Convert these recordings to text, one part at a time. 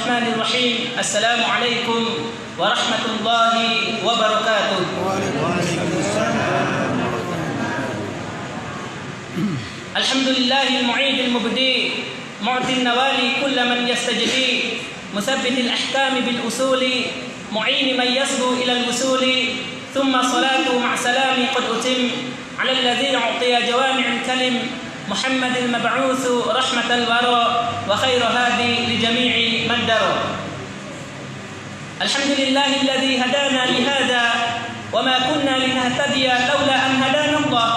الرحمن الرحيم. السلام عليكم ورحمة الله وبركاته. الحمد لله المعيد المبدي معطي النوالي كل من يستجدي مثبت الأحكام بالأصول معين من يصبو إلى الوصول ثم صلاة مع سلام قد أتم على الذي أعطي جوامع الكلم محمد المبعوث رحمة الورى وخير هادي لجميع من درى. الحمد لله الذي هدانا لهذا وما كنا لنهتدي لولا أن هدانا الله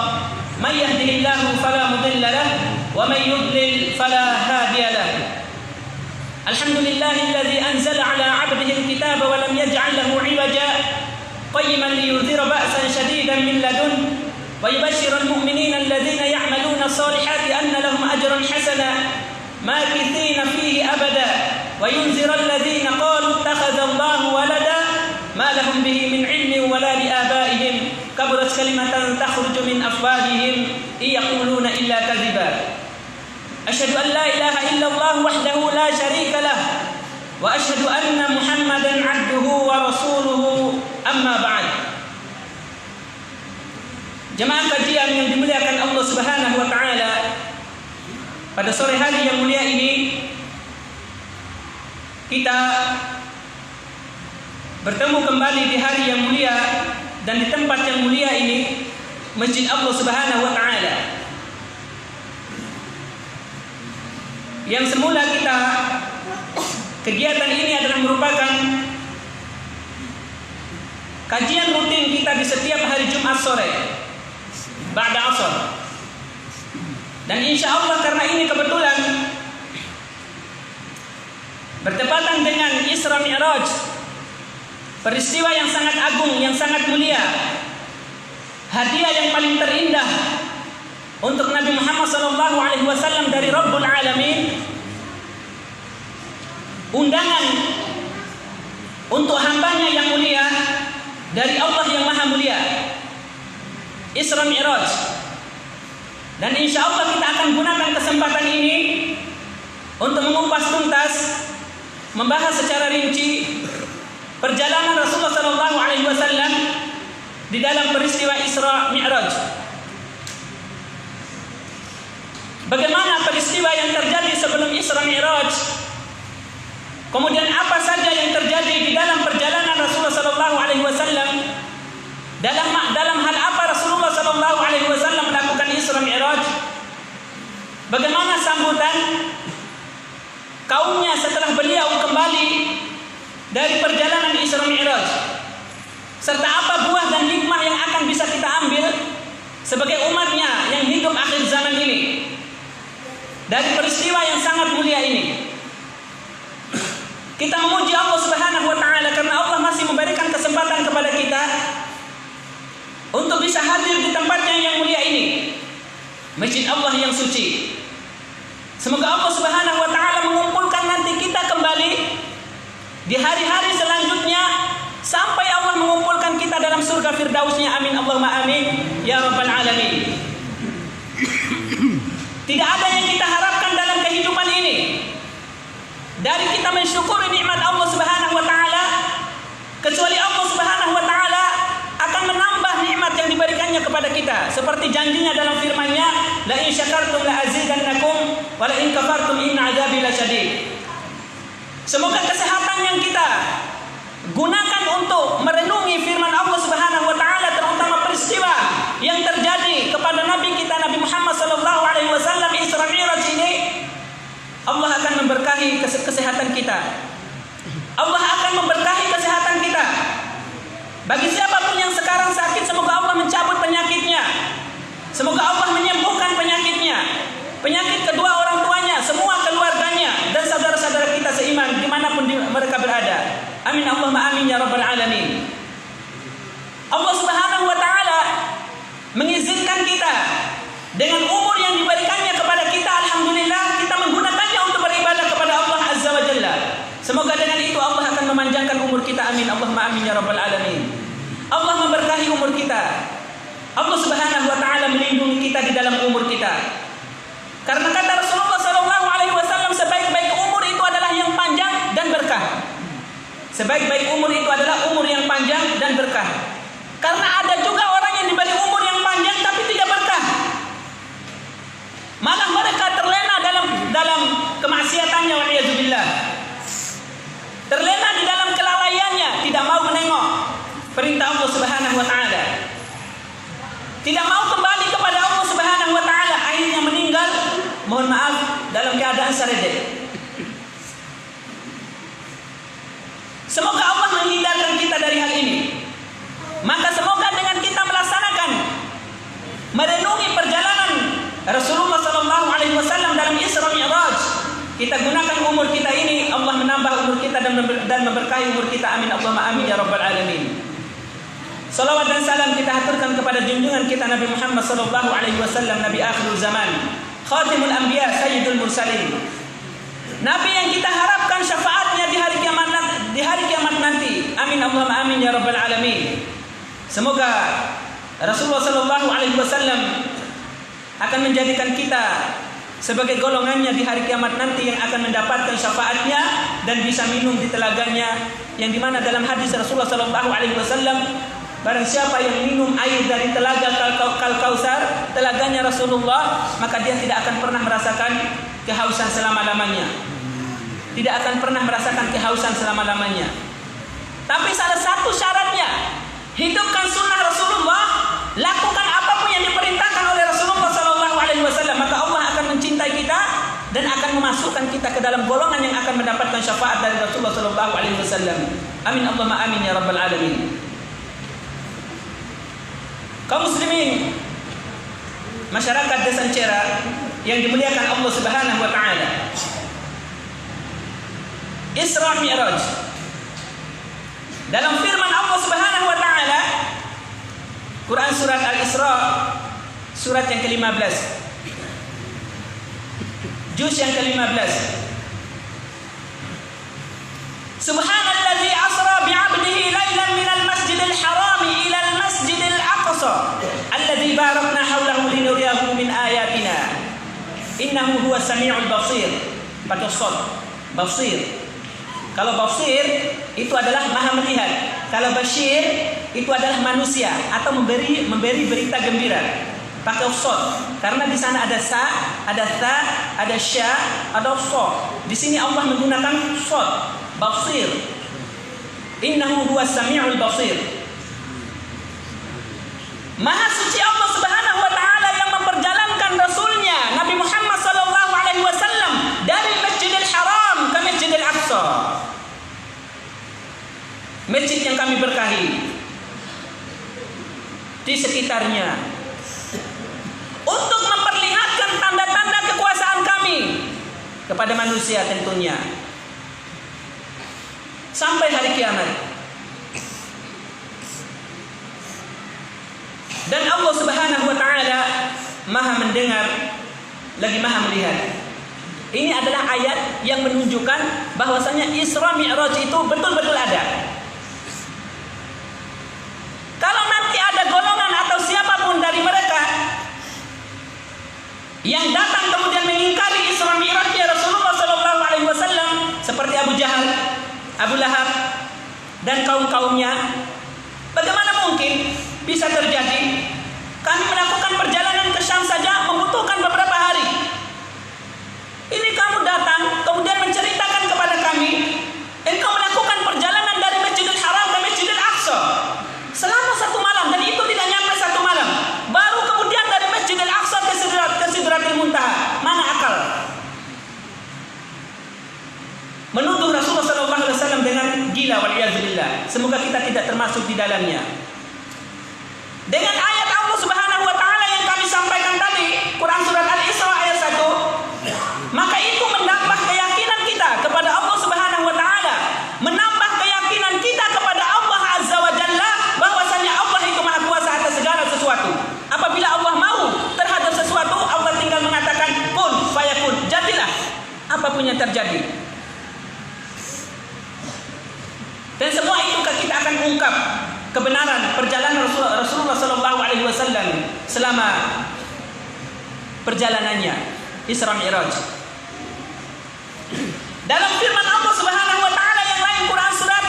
من يهده الله فلا مضل له ومن يضلل فلا هادي له. الحمد لله الذي أنزل على عبده الكتاب ولم يجعل له عوجا قيما لينذر بأسا شديدا من لدنه ويبشر المؤمنين الذين يعملون الصالحات أن لهم أجرا حسنا ماكثين فيه أبدا وينذر الذين قالوا اتخذ الله ولدا ما لهم به من علم ولا لآبائهم كبرت كلمة تخرج من أفواههم إن يقولون إلا كذبا. أشهد أن لا إله إلا الله وحده لا شريك له وأشهد أن محمدا عبده ورسوله أما بعد. Jemaah kajian yang dimuliakan Allah Subhanahu wa taala, pada sore hari yang mulia ini kita bertemu kembali di hari yang mulia dan di tempat yang mulia ini, Masjid Allah Subhanahu wa taala. Yang semula kegiatan ini adalah merupakan kajian rutin kita di setiap hari Jumat sore ba'da asar. Dan insya Allah karena ini kebetulan bertepatan dengan Isra Mi'raj, peristiwa yang sangat agung, yang sangat mulia, hadiah yang paling terindah untuk Nabi Muhammad SAW dari Rabbul Alamin, undangan untuk hambanya yang mulia dari Allah yang Maha Mulia, Isra Mi'raj. Dan insya Allah kita akan gunakan kesempatan ini untuk mengupas tuntas, membahas secara rinci perjalanan Rasulullah SAW di dalam peristiwa Isra Mi'raj. Bagaimana peristiwa yang terjadi sebelum Isra Mi'raj, kemudian apa saja yang terjadi di dalam perjalanan Rasulullah SAW, dalam hal apa Rasulullah SAW melakukan Isra Mi'raj, bagaimana sambutan kaumnya setelah beliau kembali dari perjalanan Isra Mi'raj, serta apa buah dan hikmah yang akan bisa kita ambil sebagai umatnya yang hidup akhir zaman ini dari peristiwa yang sangat mulia ini. Kita memuji Allah Subhanahu wa taala karena Allah masih memberikan kesempatan kepada kita untuk bisa hadir di tempatnya yang mulia ini, Masjid Allah yang suci. Semoga Allah Subhanahu wa taala mengumpulkan nanti kita kembali di hari-hari selanjutnya sampai Allah mengumpulkan kita dalam surga Firdausnya. Amin Allahumma amin ya rabbal alamin. Tidak ada yang kita harapkan dalam kehidupan ini dari kita mensyukuri nikmat Allah Subhanahu wa taala, kecuali Allah Subhanahu wa taala akan menambah nikmat yang diberikannya kepada kita, seperti janjinya dalam firman-Nya, la in syakartum la azidannakum wa la in kafartum inna adzabi lasyadid. Semoga kesehatan yang kita gunakan untuk merenungi firman Allah Subhanahu wa taala, terutama peristiwa yang terjadi kepada Nabi kita Nabi Muhammad sallallahu alaihi wasallam Isra Mi'raj ini, Allah akan memberkahi kesehatan kita. Allah akan memberkahi kesehatan kita. Bagi siapapun yang sekarang sakit, semoga Allah mencabut penyakitnya. Semoga Allah menyembuhkan penyakitnya, penyakit kedua orang tuanya, semua keluarganya, dan saudara-saudara kita seiman dimanapun mereka berada. Amin Allahumma amin ya rabbal alamin. Allah Subhanahu wa taala mengizinkan kita dengan umur yang diberikannya kepada kita, alhamdulillah kita menggunakannya untuk beribadah kepada Allah Azza wa Jalla. Semoga dengan itu Allah akan memanjangkan umur kita. Amin Allahumma amin ya rabbal alamin. Allah memberkahi umur kita. Allah Subhanahu wa taala melindungi kita di dalam umur kita. Karena kata Rasulullah sallallahu alaihi wasallam, sebaik-baik umur itu adalah yang panjang dan berkah. Sebaik-baik umur itu adalah umur yang panjang dan berkah. Karena ada juga orang yang diberi umur yang panjang tapi tidak berkah. Malah mereka terlena dalam kemaksiatannya, waliyadzubillah. Terlena di dalam kelalaiannya, tidak mau menengok perintah Allah Subhanahu wa taala. Tidak mau kembali kepada Allah Subhanahu wa taala, akhirnya meninggal, mohon maaf, dalam keadaan saredet. Semoga Allah menghindarkan kita dari hal ini. Maka semoga dengan kita melaksanakan merenungi perjalanan Rasulullah sallallahu alaihi wasallam dalam Isra Mi'raj, kita gunakan umur kita ini, Allah menambah umur kita dan memberkahi umur kita. Amin Allahumma amin ya rabbal alamin. Salawat dan salam kita haturkan kepada junjungan kita Nabi Muhammad sallallahu alaihi wasallam, Nabi akhirul zaman, khatimul anbiya, sayyidul mursalin. Nabi yang kita harapkan syafaatnya di hari kiamat nanti. Amin Allahumma amin ya rabbal alamin. Semoga Rasulullah sallallahu alaihi wasallam akan menjadikan kita sebagai golongannya di hari kiamat nanti yang akan mendapatkan syafaatnya dan bisa minum di telaganya, yang dimana dalam hadis Rasulullah sallallahu alaihi wasallam, barang siapa yang minum air dari telaga Kal-Kautsar, telaganya Rasulullah, maka dia tidak akan pernah merasakan kehausan selama-lamanya. Tidak akan pernah merasakan kehausan selama-lamanya. Tapi salah satu syaratnya, hidupkan sunnah Rasulullah, lakukan apapun yang diperintahkan oleh Rasulullah sallallahu alaihi wasallam, maka Allah akan mencintai kita dan akan memasukkan kita ke dalam golongan yang akan mendapatkan syafaat dari Rasulullah sallallahu alaihi wasallam. Amin Allahumma amin ya rabbal alamin. Kaum muslimin, masyarakat Desa Ancera yang dimuliakan Allah Subhanahu wa taala. Isra Mi'raj. Dalam firman Allah Subhanahu wa taala, Quran surat Al-Isra surat yang ke-15. Juz yang ke-15. Subhanalladzi asra bi'abdihi lailan minal masjidil haram ila al-masjidil aqsa alladzi barakna hawlahu linuriyahu min ayatina innahu huwas samiul basir. Pakai shad, basir. Kalau basir itu adalah maha melihat. Kalau basyir itu adalah manusia atau memberi berita gembira. Pakai shad karena di sana ada sa, ada ta, ada sya, ada sha. Di sini Allah menggunakan shad, basir. Innahu huwas samiul basir. Maha suci Allah Subhanahu wa taala yang memperjalankan rasulnya Nabi Muhammad sallallahu alaihi wasallam dari Masjidil Haram ke Masjidil Aqsa. Masjid yang kami berkahi di sekitarnya untuk memperlihatkan tanda-tanda kekuasaan kami kepada manusia tentunya sampai hari kiamat. Dan Allah Subhanahu wa taala Maha mendengar lagi Maha melihat. Ini adalah ayat yang menunjukkan bahwasanya Isra Mi'raj itu betul-betul ada. Kalau nanti ada golongan atau siapapun dari mereka yang datang kemudian mengingkari Isra Mi'raj Rasulullah sallallahu alaihi wasallam seperti Abu Jahal, Abu Lahab dan kaum-kaumnya, bagaimana mungkin bisa terjadi? Kami melakukan perjalanan ke Syam saja membutuhkan beberapa hari. Ini kamu datang kemudian menceritakan kepada kami, engkau melakukan perjalanan dari Masjidil Haram ke Masjidil Aqsa selama 1 malam, dan itu tidak nyampe 1 malam. Baru kemudian dari Masjidil Aqsa ke Sidratil Muntaha. Mana akal? Menuduh Rasulullah SAW dengan gila, waliyadzubillah. Semoga kita tidak termasuk di dalamnya. Dengan ayat Allah Subhanahu wa taala yang kami sampaikan tadi, Quran surat Al-Isra ayat 1, maka itu menambah keyakinan kita kepada Allah Subhanahu wa taala, menambah keyakinan kita kepada Allah Azza wa Jalla bahwasanya Allah itu Maha Kuasa atas segala sesuatu. Apabila Allah mau terhadap sesuatu, Allah tinggal mengatakan kun fayakun, jadilah apapun yang terjadi. Dan semua itu kita akan ungkap kebenaran perjalanan Rasulullah sallallahu alaihi wasallam selama perjalanannya Isra Mi'raj. Dalam firman Allah Subhanahu wa taala yang lain, Quran surat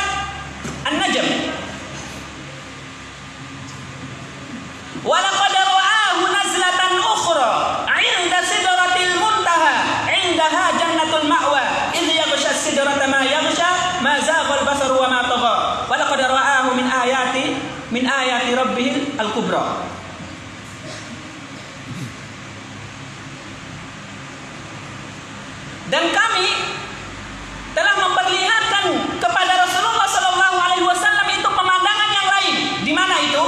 Al-Quranul Kubra. Dan kami telah memperlihatkan kepada Rasulullah sallallahu alaihi wasallam itu pemandangan yang lain. Di mana itu?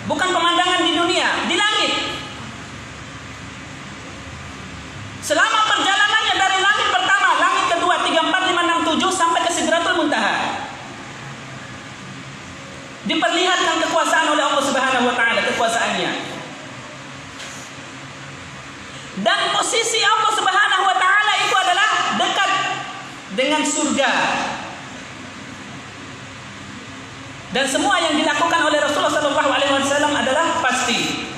Bukan pemandangan di dunia, di langit. Selama perjalanannya dari langit pertama, langit kedua, 3, 4, 5, 6, 7 sampai ke Sidratul Muntaha, diperlihatkan kekuasaan oleh Allah Subhanahu wa taala, kekuasaannya. Dan posisi Allah Subhanahu wa taala itu adalah dekat dengan surga. Dan semua yang dilakukan oleh Rasulullah sallallahu alaihi wasallam adalah pasti.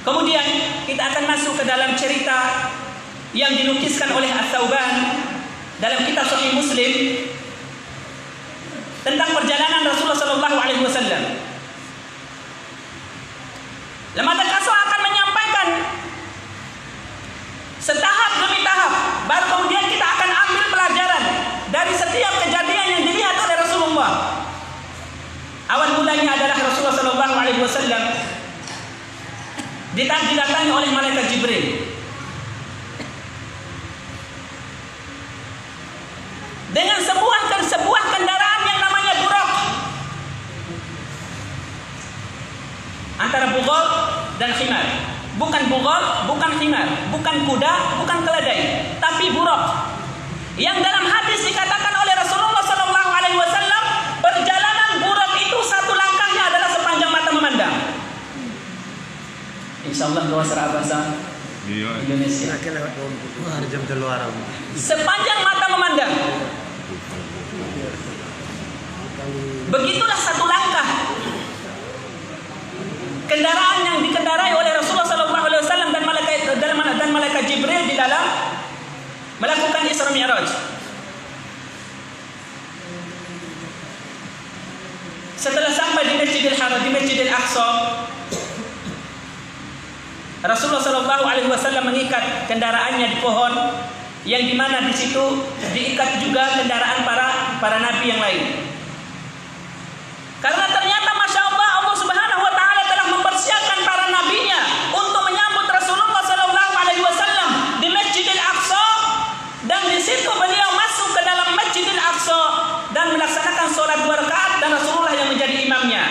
Kemudian kita akan masuk ke dalam cerita yang dilukiskan oleh Ats-Tsauban dalam kitab Sahih Muslim tentang perjalanan Rasulullah sallallahu alaihi wasallam. Lembaga Kaso akan menyampaikan setahap demi tahap, baru kemudian kita akan ambil pelajaran dari setiap kejadian yang dilihat oleh Rasulullah. Awal mulanya adalah Rasulullah sallallahu alaihi wasallam didatangi oleh malaikat Jibril. Dengan sebuah kendaraan yang namanya Buraq. Antara Bughal dan Khimar. Bukan Bughal, bukan Khimar, bukan kuda, bukan keledai, tapi Buraq. Yang dalam hadis dikatakan oleh Rasulullah sallallahu alaihi wasallam, perjalanan Buraq itu satu langkahnya adalah sepanjang mata memandang. Insyaallah bahasa bahasa Indonesia. Sepanjang mata memandang. Begitulah satu langkah kendaraan yang dikendarai oleh Rasulullah sallallahu alaihi wasallam dan malaikat Jibril di dalam melakukan Isra Mi'raj. Setelah sampai di Masjidil Haram, di Masjidil Aqsa, Rasulullah sallallahu alaihi wasallam mengikat kendaraannya di pohon, yang dimana di situ diikat juga kendaraan para nabi yang lain. Karena ternyata Masya Allah, Allah Subhanahu wa taala telah mempersiapkan para nabinya untuk menyambut Rasulullah sallallahu alaihi wasallam di Masjidil Aqsa, dan di situ beliau masuk ke dalam Masjidil Aqsa dan melaksanakan sholat 2 rakaat, dan Rasulullah yang menjadi imamnya.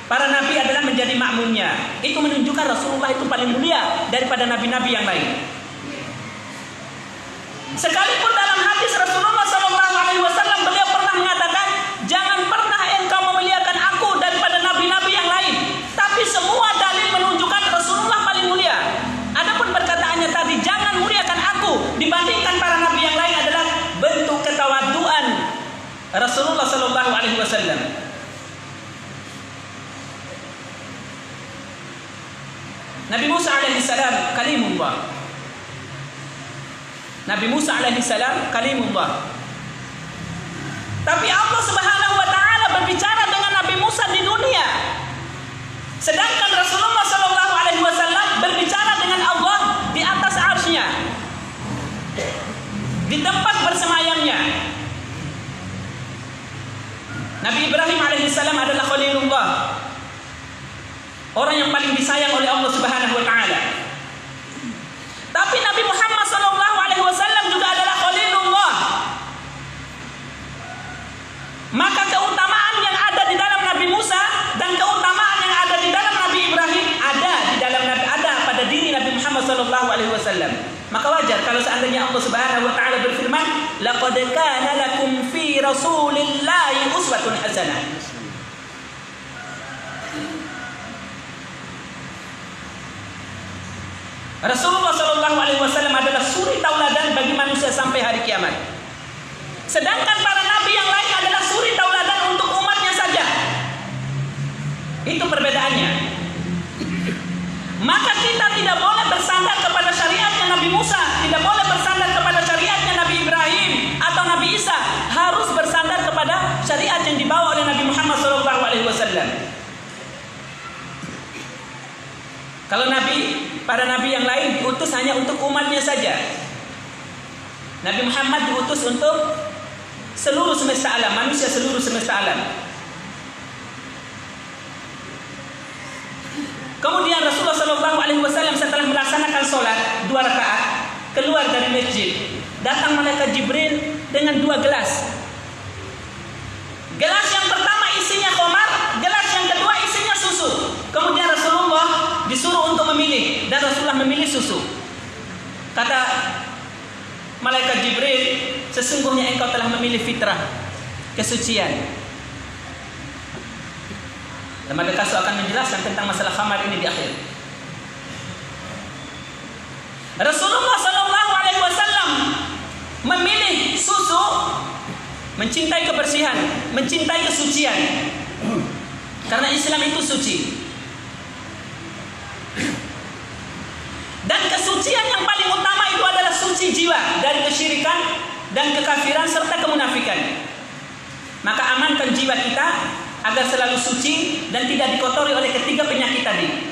Para nabi adalah menjadi makmumnya. Itu menunjukkan Rasulullah itu paling mulia daripada nabi-nabi yang lain. Sekalipun dalam hadis Rasulullah sallallahu alaihi wasallam beliau pernah mengatakan, jangan pernah engkau memuliakan aku daripada nabi-nabi yang lain. Tapi semua dalil menunjukkan Rasulullah paling mulia. Adapun perkataannya tadi, jangan muliakan aku dibandingkan para nabi yang lain, adalah bentuk ketawaduan Rasulullah sallallahu alaihi wasallam. Nabi Musa alaihi salam kalimullah. Nabi Musa alaihi salam kalimullah. Tapi Allah Subhanahu wa taala berbicara dengan Nabi Musa di dunia. Sedangkan Rasulullah sallallahu alaihi wasallam berbicara dengan Allah di atas arsy-Nya, di tempat bersemayamnya. Nabi Ibrahim alaihi salam adalah khalilullah, orang yang paling disayang oleh Allah Subhanahu wa taala. Tapi Nabi Muhammad sallallahu alaihi wasallam juga adalah khalilullah. Maka keutamaan yang ada di dalam Nabi Musa dan keutamaan yang ada di dalam Nabi Ibrahim ada pada diri Nabi Muhammad sallallahu alaihi wasallam. Maka wajar kalau seandainya Allah Subhanahu wa taala berfirman, laqad kana lakum fi rasulillahi uswatun hasanah. Rasulullah sallallahu alaihi wasallam adalah suri tauladan bagi manusia sampai hari kiamat. Sedangkan para nabi yang lain adalah suri tauladan untuk umatnya saja. Itu perbedaannya. Maka kita tidak boleh bersandar kepada syariatnya Nabi Musa, tidak boleh bersandar kepada syariatnya Nabi Ibrahim atau Nabi Isa, harus bersandar kepada syariat yang dibawa oleh Nabi Muhammad SAW. Kalau para nabi yang lain diutus hanya untuk umatnya saja. Nabi Muhammad diutus untuk seluruh semesta alam, manusia seluruh semesta alam. Kemudian Rasulullah SAW setelah melaksanakan sholat 2 rakaat keluar dari masjid. Datang malaikat Jibril dengan 2 gelas. Gelas yang pertama isinya khamar, gelas yang kedua isinya susu. Kemudian Rasulullah disuruh untuk memilih dan Rasulullah memilih susu. Kata malaikat Jibril, sesungguhnya engkau telah memilih fitrah, kesucian. Lembaga Kasu akan menjelaskan tentang masalah khamar ini di akhir. Rasulullah SAW memilih susu, mencintai kebersihan, mencintai kesucian. Karena Islam itu suci. Dan kesucian yang paling utama itu adalah suci jiwa dari kesyirikan dan kekafiran serta kemunafikan. Maka amankan jiwa kita agar selalu suci dan tidak dikotori oleh ketiga penyakit tadi.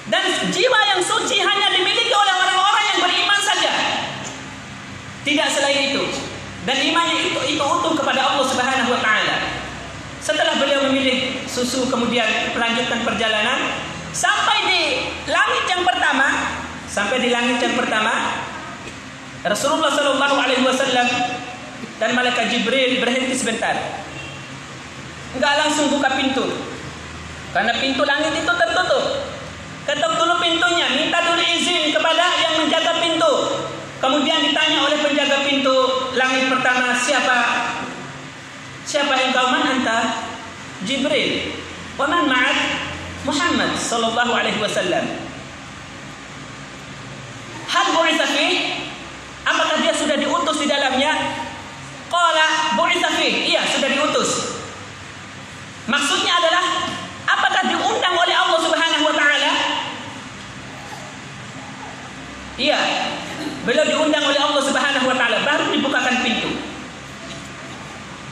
Dan jiwa yang suci hanya dimiliki oleh orang-orang yang beriman saja, tidak selain itu. Dan imannya itu utuh kepada Allah Subhanahu wa taala. Setelah beliau memilih susu, kemudian melanjutkan perjalanan sampai di langit yang pertama. Rasulullah SAW dan malaikat Jibril berhenti sebentar. Enggak langsung buka pintu, karena pintu langit itu tertutup. Ketuk dulu pintunya, minta dulu izin kepada yang menjaga pintu. Kemudian ditanya oleh penjaga pintu langit pertama, siapa yang kau? Man anta? Jibril. Wa man ma'ak? Muhammad sallallahu alaihi wasallam. Hal bu'itsa fi? Apakah dia sudah diutus di dalamnya? Qala bu'itsa fi. Iya, sudah diutus. Maksudnya adalah, apakah diundang oleh Allah Subhanahu wa taala? Iya, beliau diundang oleh Allah Subhanahu wa taala, baru dibukakan pintu.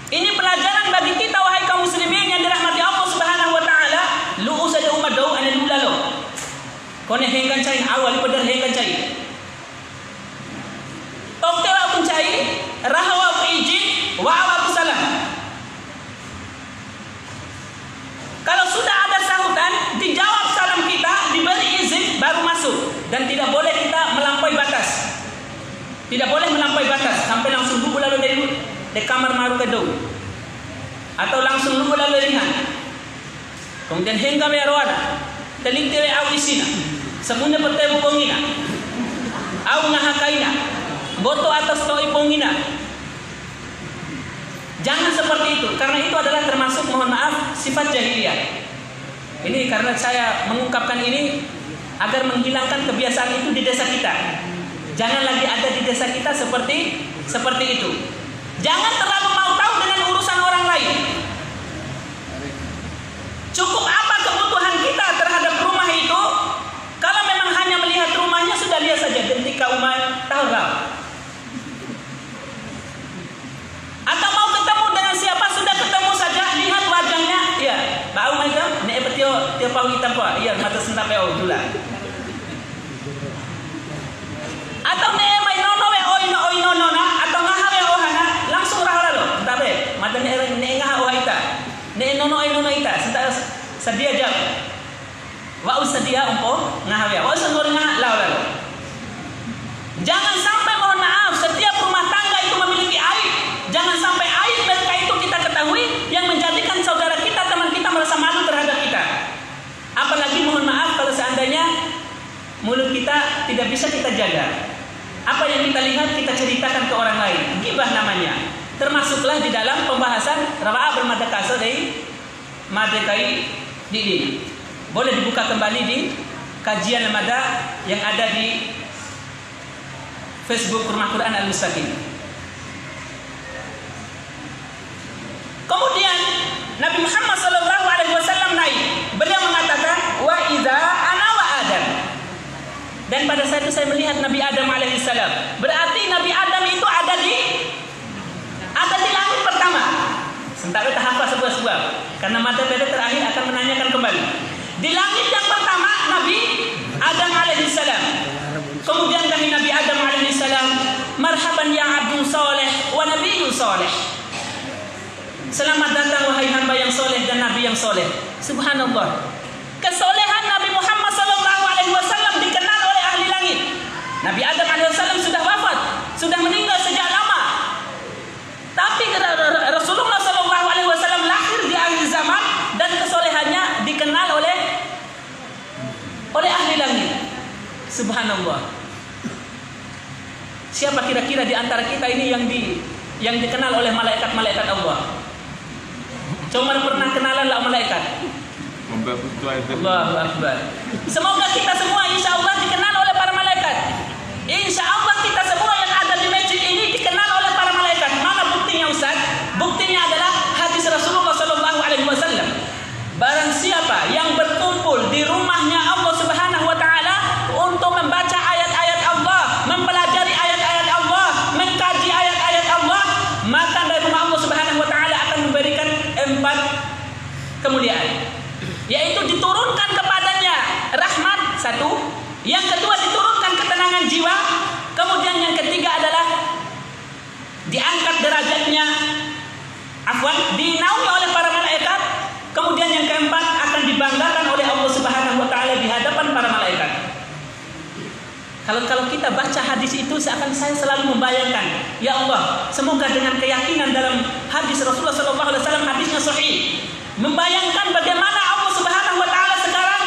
Ini pelajaran bagi kita, wahai kaum muslimin yang dirahmati Allah Subhanahu wa taala. Lu saja umat dau ana lulalo. Kone henggan cai awal pada henggan cai. Toktewa pun cai, rahawa izin, wa awa salam. Kalau sudah ada sahutan, dijawab salam kita, diberi izin, baru masuk. Dan tidak boleh kita melampaui batas. Tidak boleh melampaui batas sampai langsung lugu lalu dari kamar maru ke dau. Atau langsung lugu lalu ringan. Kemudian hingga meroana, teling tewe au isina. Semuanya bertemu pongina. Au ngahakaina. Boto atas toi pongina. Jangan seperti itu, karena itu adalah termasuk, mohon maaf, sifat jahiliyah. Ini karena saya mengungkapkan ini agar menghilangkan kebiasaan itu di desa kita. Jangan lagi ada di desa kita seperti itu. Jangan terlalu mau tahu dengan urusan orang lain. Cukup apa kebutuhan kita terhadap rumah itu? Kalau memang hanya melihat rumahnya, sudah lihat saja ketika umat tahu. Atau mau ketemu dengan siapa, sudah ketemu saja, lihat wajahnya. Ya, bau macam nek betio pau hitam apa? Iya, mata sentap pau dula. Atau nek mai nono we oino nona atau ngaha we ohana, langsung rahara lo. Tabe, mata nek ngaha ohaita. Nek nono ita, sentap sedia jam. Wa usadia umpo ngaha we. Wa usangor ngaha lawa. Jangan sampai, mohon maaf, setiap rumah tangga itu memiliki aib. Jangan sampai aib mereka itu kita ketahui yang menjadikan saudara kita, teman kita merasa malu terhadap kita. Apalagi, mohon maaf, kalau seandainya mulut kita tidak bisa kita jaga. Apa yang kita lihat kita ceritakan ke orang lain. Ghibah namanya. Termasuklah di dalam pembahasan rawa'a bermada kasar dari madekai dini. Boleh dibuka kembali di kajian lemada yang ada di Facebook Rumah Quran Al-Mustaqim. Kemudian Nabi Muhammad SAW naik. Beliau mengatakan, wa idza ana wa Adam. Dan pada saat itu saya melihat Nabi Adam alaihissalam. Berarti Nabi Adam itu ada di langit pertama. Sebentar kita hafal sebuah-sebuah, karena materi terakhir akan menanyakan kembali. Di langit yang pertama Nabi Adam alaihissalam. Kemudian kami Nabi Adam alaihissalam, marhaban ya abdun saleh wa nabiyyun saleh. Selamat datang wahai hamba yang soleh dan nabi yang soleh. Subhanallah. Kesolehan Nabi Muhammad SAW dikenal oleh ahli langit. Nabi Adam AS sudah wafat, sudah meninggal sejak lama. Tapi Rasulullah SAW lahir di akhir zaman dan kesolehannya dikenal oleh ahli langit. Subhanallah. Siapa kira-kira di antara kita ini yang dikenal oleh malaikat-malaikat Allah? Cuma pernah kenalan lah malaikat. Allahu Akbar. Semoga kita semua insya Allah dikenal oleh para malaikat. Insya Allah kita semua yang ada di masjid ini dikenal oleh para malaikat. Mana buktinya Ustaz? Buktinya adalah hadis Rasulullah SAW. Barang siapa yang berkumpul di rumahnya Allah Subhanahu Wa Taala untuk membaca ayat-ayat Allah, mempelajari ayat-ayat Allah, mengkaji ayat-ayat Allah, maka dari rumah Allah Subhanahu Wa Taala akan memberikan 4 kemuliaan. Yaitu diturunkan kepadanya rahmat 1, yang kedua diturunkan ketenangan jiwa, kemudian yang ketiga adalah diangkat derajatnya, dinaungi oleh para malaikat, kemudian yang keempat akan dibanggakan oleh Allah Subhanahu Wa Taala di hadapan para malaikat. Kalau kita baca hadis itu seakan saya selalu membayangkan, ya Allah, semoga dengan keyakinan dalam hadis Rasulullah SAW, hadisnya sahih, membayangkan bagaimana Allah Subhanahu Wa Taala sekarang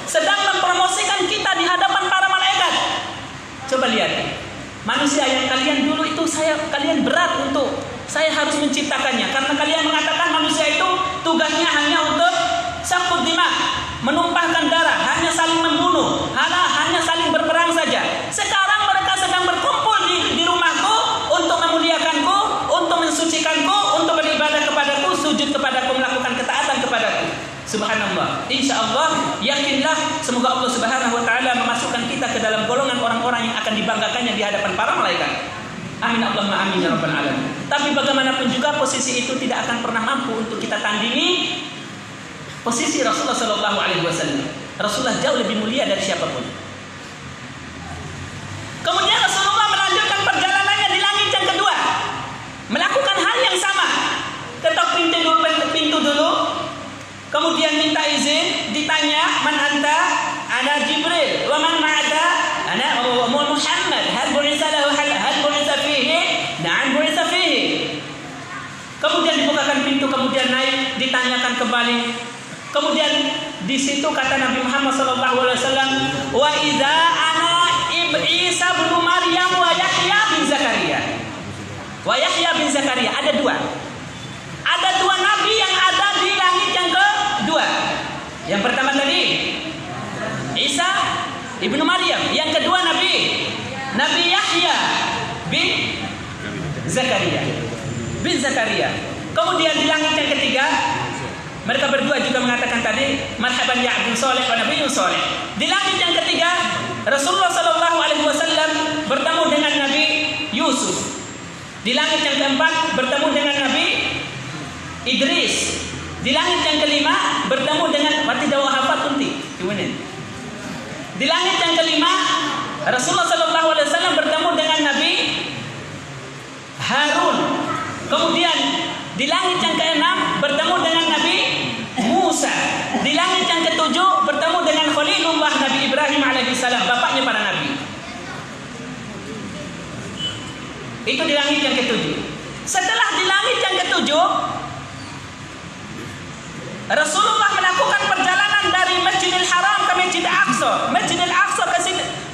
sedang mempromosikan kita di hadapan para malaikat. Coba lihat, manusia yang kalian dulu itu kalian berat untuk saya harus menciptakannya, karena kalian mengatakan manusia itu tugasnya hanya untuk safkud dima, menumpahkan darah, hanya saling membunuh, hanya saling berperang saja. Sekarang mereka sedang berkumpul di rumahku untuk memuliakanku, untuk mensucikanku, untuk beribadah kepadaku, sujud kepadaku, melakukan ketaatan kepadaku. Subhanallah. Insya Allah, yakinlah, semoga Allah Subhanahu Wa Taala memasukkan kita ke dalam golongan orang-orang yang akan dibanggakannya di hadapan para malaikat. Amin Allahumma amin ya rabbal alamin. Tapi bagaimanapun juga posisi itu tidak akan pernah mampu untuk kita tandingi posisi Rasulullah SAW. Rasulullah jauh lebih mulia dari siapapun. Kemudian Rasulullah melanjutkan perjalanannya di langit yang kedua, melakukan hal yang sama. Ketok pintu dulu, kemudian minta izin, ditanya, man anta? Ana Jibril. Wa man ma'aka? Ana Muhammad. Hal bu'itsa lahu hal bu'itsa fihi? Na'am bu'itsa fihi. Kemudian dibukakan pintu, kemudian naik, ditanyakan kembali. Kemudian di situ kata Nabi Muhammad SAW, wa idza ana Isa bin Maryam wa Yahya bin Zakaria. Wa Yahya bin Zakaria, ada dua nabi yang ada di langit yang kedua. Yang pertama tadi Isa ibnu Maryam, yang kedua Nabi Yahya bin Zakaria. Kemudian di langit yang ketiga mereka berdua juga mengatakan tadi, marhaban ya abdun soleh wa nabiyyun soleh. Di langit yang ketiga, Rasulullah SAW bertemu dengan Nabi Yusuf. Di langit yang keempat bertemu dengan Nabi Idris. Di langit yang kelima bertemu dengan Di langit yang kelima, Rasulullah SAW bertemu dengan Nabi Harun. Kemudian di langit yang keenam bertemu dengan Nabi Musa. Di langit yang ketujuh bertemu dengan Khalilullah Nabi Ibrahim alaihissalam, bapaknya para nabi. Itu di langit yang ketujuh. Setelah di langit yang ketujuh, Rasulullah melakukan perjalanan dari Masjidil Haram ke Masjidil Aqsa. Masjidil Aqsa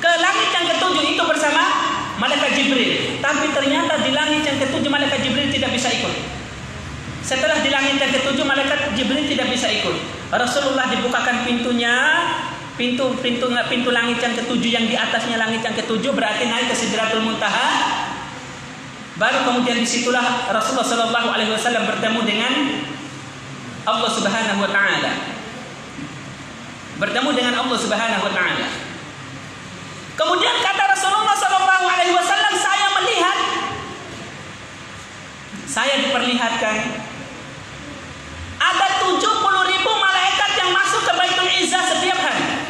ke langit yang ketujuh itu bersama malaikat Jibril. Tapi ternyata di langit yang ketujuh malaikat Jibril tidak bisa ikut. Setelah di langit yang ketujuh malaikat Jibril tidak bisa ikut. Rasulullah dibukakan pintunya, pintu langit yang ketujuh, yang di atasnya langit yang ketujuh berarti naik ke Sidratul Muntaha. Baru kemudian disitulah Rasulullah SAW bertemu dengan Allah Subhanahu Wa Taala. Bertemu dengan Allah Subhanahu Wa Taala. Kemudian kata Rasulullah SAW, saya melihat, saya diperlihatkan ada 70.000 malaikat yang masuk ke Baitul Izzah setiap hari.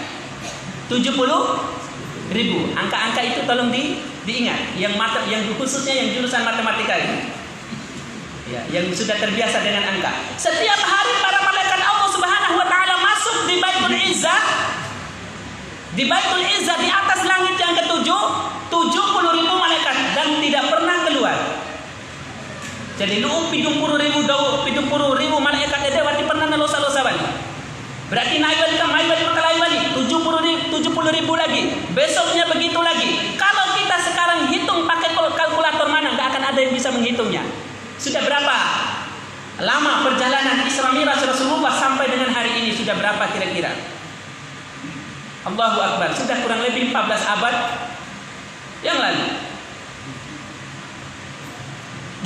70.000. Angka-angka itu tolong diingat. Yang khususnya yang jurusan matematika ini. Ya, yang sudah terbiasa dengan angka. Setiap hari para malaikat Allah Subhanahu wa taala masuk di Baitul Izzah. Di Baitul Izzah di atas langit yang ke-7, 70.000 malaikat dan tidak pernah keluar. Jadi lu 70.000 malaikat dewa di pernah losa-losa balik. Berarti naik balik ke mai balik ke lain balik 70.000 lagi. Besoknya begitu lagi. Kalau kita sekarang hitung pakai kalkulator mana enggak akan ada yang bisa menghitungnya. Sudah berapa lama perjalanan Isra Mi'raj Rasulullah sampai dengan hari ini, sudah berapa kira-kira? Allahu Akbar, sudah kurang lebih 14 abad yang lalu.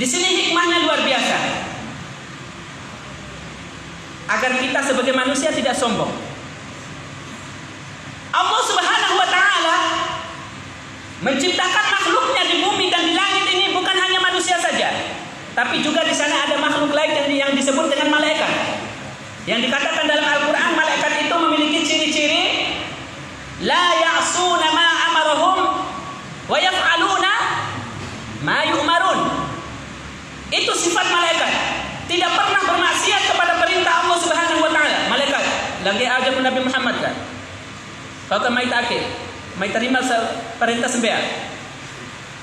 Di sini hikmahnya luar biasa. Agar kita sebagai manusia tidak sombong. Allah Subhanahu wa taala menciptakan makhluknya di bumi dan di langit ini bukan hanya manusia saja, tapi juga di sana ada makhluk lain yang disebut dengan malaikat. Yang dikatakan dalam Al-Quran, malaikat itu memiliki ciri-ciri la ya'suna ma amarahum wa yaf'aluna ma yu'marun. Itu sifat malaikat. Tidak pernah bermaksiat kepada perintah Allah Subhanahu wa taala. Malaikat lagi aja pun Nabi Muhammad kan. Kau kan mai take, mai terima perintah sembeah.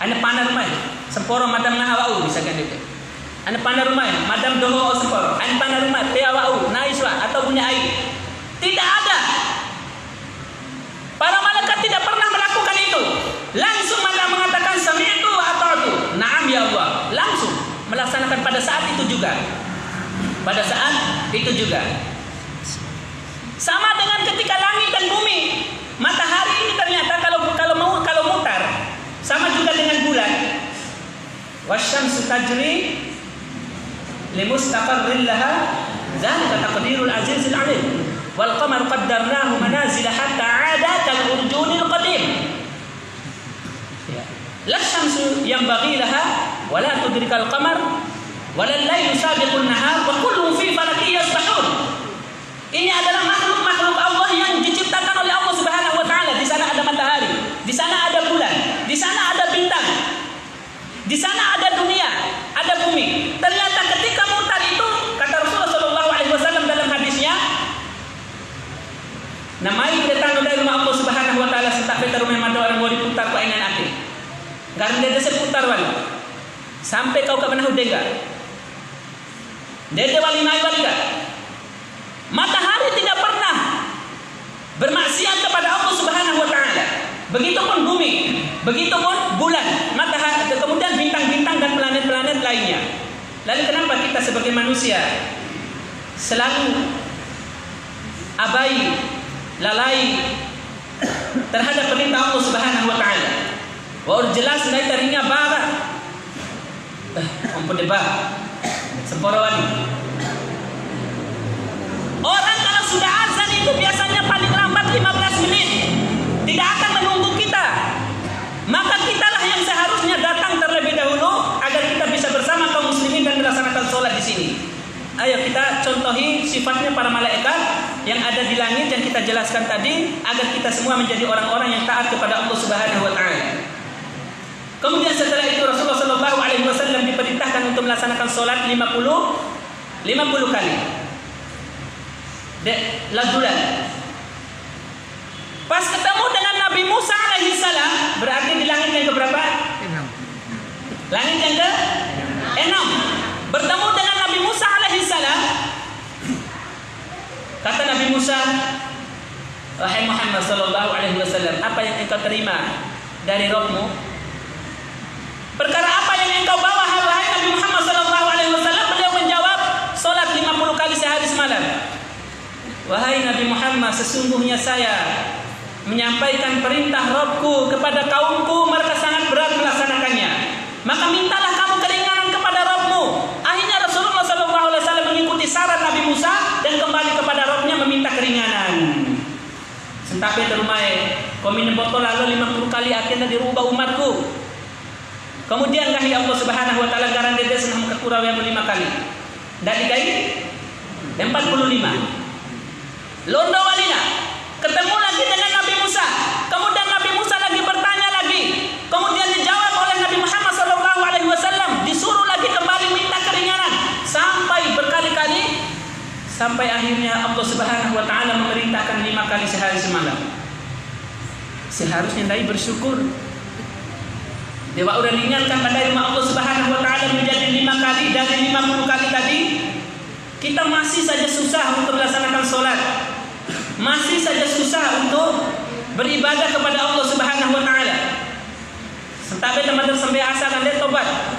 Ane panah rumah, semporo madam ngahawau bisa kan itu. Ane panah rumah, madam doho semporo. Ane panah rumah, peawau, naiswa atau punya air. Tidak ada. Para malaikat tidak pernah melakukan itu. Langsung mereka mengatakan sami'tu wa ata'tu. Na'am ya Allah. Langsung melaksanakan pada saat itu juga. Pada saat itu juga. Sama dengan ketika langit dan bumi. Matahari ini ternyata kalau mutar sama juga dengan bulan. Wasyamsu tajri limustaqarrin laha dzalika taqdirul azizil alim. Wal qamar qaddarnahu manazila hatta 'ada kal urjunil qadim. La syamsu yanbaghi laha wa la tudrikal qamar wa la laylu sabiqun nahar wa kullun fi falakin yasbahun. Ini adalah makhluk-makhluk Allah yang diciptakan oleh Allah Subhanahu wa taala. Di sana ada matahari, di sana ada bulan, di sana ada bintang. Di sana ada dunia, ada bumi. Ternyata ketika mutar itu, kata Rasulullah sallallahu alaihi wasallam dalam hadisnya, namai datang dari rumah Allah Subhanahu wa taala setak beta rumah mata orang mau diputar ku ainan akhir. Garin dia seputar wali. Sampai kau ke benahu dega. Dede wali mai wali ka. Matahari tidak pernah bermaksiat kepada Allah Subhanahu wa taala. Begitupun bumi, begitupun bulan, matahari, kemudian bintang-bintang dan planet-planet lainnya. Lalu kenapa kita sebagai manusia selalu abai, lalai terhadap perintah Allah Subhanahu wa taala? Wa jelas dari tarinya bara. Ampun debah. Semporo wali. Orang kalau sudah azan itu biasanya paling lambat 15 menit. Tidak akan menunggu kita. Maka kitalah yang seharusnya datang terlebih dahulu agar kita bisa bersama kaum muslimin dan melaksanakan sholat di sini. Ayo kita contohi sifatnya para malaikat yang ada di langit yang kita jelaskan tadi agar kita semua menjadi orang-orang yang taat kepada Allah Subhanahu wa taala. Kemudian setelah itu Rasulullah sallallahu alaihi wasallam diperintahkan untuk melaksanakan sholat 50 kali. Ladulan. Pas ketemu dengan Nabi Musa alaihi salam, berarti di langit yang keberapa? 6. Langit yang ke-6. Bertemu dengan Nabi Musa alaihi salam. Kata Nabi Musa, wahai Muhammad sallallahu alaihi wasallam, apa yang engkau terima dari Rabbmu? Perkara apa yang engkau bawa wahai Nabi Muhammad sallallahu alaihi wasallam? Beliau menjawab, salat 50 kali sehari semalam. Wahai Nabi Muhammad, sesungguhnya saya menyampaikan perintah Rabbku kepada kaumku, mereka sangat berat melaksanakannya. Maka mintalah kamu keringanan kepada Rabbmu. Akhirnya Rasulullah SAW mengikuti saran Nabi Musa dan kembali kepada Rabbnya meminta keringanan. Sentape terumai, kau minum botol lalu 50 kali akhirnya dirubah umatku. Kemudian gahi Allah Subhanahu wa taala garan dede senang kekurau yang 5 kali. Dak digai 45. Londo walina ketemu lagi dengan Nabi Musa. Kemudian Nabi Musa lagi bertanya lagi. Kemudian dijawab oleh Nabi Muhammad SAW. Disuruh lagi kembali minta keringanan. sampai akhirnya Allah Subhanahu wa taala memerintahkan 5 kali sehari semalam. Seharusnya dai bersyukur. Dewa udah diingatkan pada Allah Subhanahu wa taala menjadi 5 kali dari 50 kali tadi. Kita masih saja susah untuk melaksanakan sholat, masih saja susah untuk beribadah kepada Allah Subhanahu wa taala. Sampai teman-teman sampai asalkan dia tobat.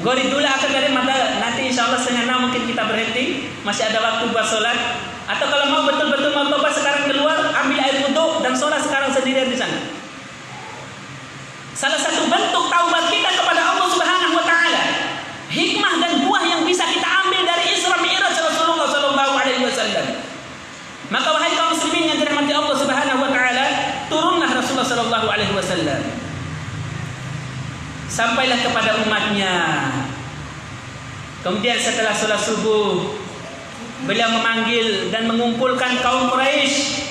Gori dulu akan dari mata nanti insyaallah 5:30 mungkin kita berhenti, masih ada waktu buat sholat. Atau kalau mau betul-betul mau tobat sekarang keluar, ambil air wudhu dan sholat sekarang sendirian di sana. Salah satu bentuk taubat kita kepada Allah Subhanahu wa taala, hikmah dan buah yang bisa kita ambil dari Isra Mi'raj Rasulullah sallallahu alaihi wasallam. Maka wahai kaum muslimin yang dirahmati Allah Subhanahu wa taala, turunlah Rasulullah sallallahu alaihi wasallam. Sampailah kepada umatnya. Kemudian setelah sholat subuh, beliau memanggil dan mengumpulkan kaum Quraisy,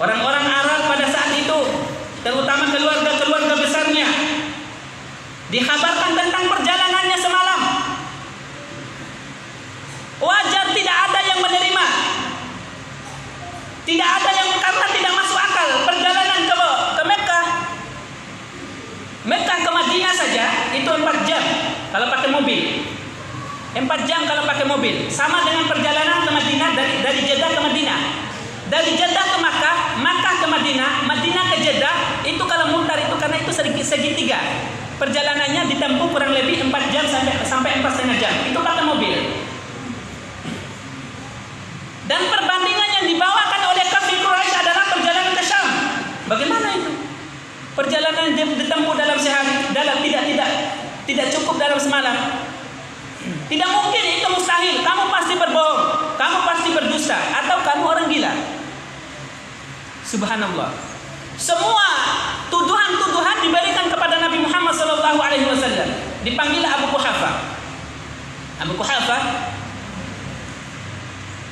orang-orang Arab pada saat itu, terutama keluarga-keluarga besarnya. Dikhabarkan tentang perjalanannya semalam. Wajar tidak ada yang menerima, tidak ada yang, karena tidak masuk akal perjalanan ke Mekah. Mekah ke Madinah saja itu 4 jam kalau pakai mobil. 4 jam kalau pakai mobil. Sama dengan perjalanan ke Madinah dari Jeddah ke Madinah. Dari Jeddah ke Makkah, Makkah ke Madinah, Madinah ke Jeddah, itu kalau mutar itu karena itu segitiga. Perjalanannya ditempuh kurang lebih 4 jam sampai 4,5 jam. Itu pakai mobil. Dan perbandingan yang dibawakan oleh kafir Quraisy adalah perjalanan ke Syam. Bagaimana itu? Perjalanan ditempuh dalam sehari, tidak cukup dalam semalam. Tidak mungkin, itu mustahil. Kamu pasti berbohong, kamu pasti berdusta, atau kamu orang gila. Subhanallah. Semua tuduhan-tuduhan diberikan kepada Nabi Muhammad SAW. Dipanggil Abu Quhafah. Abu Quhafah,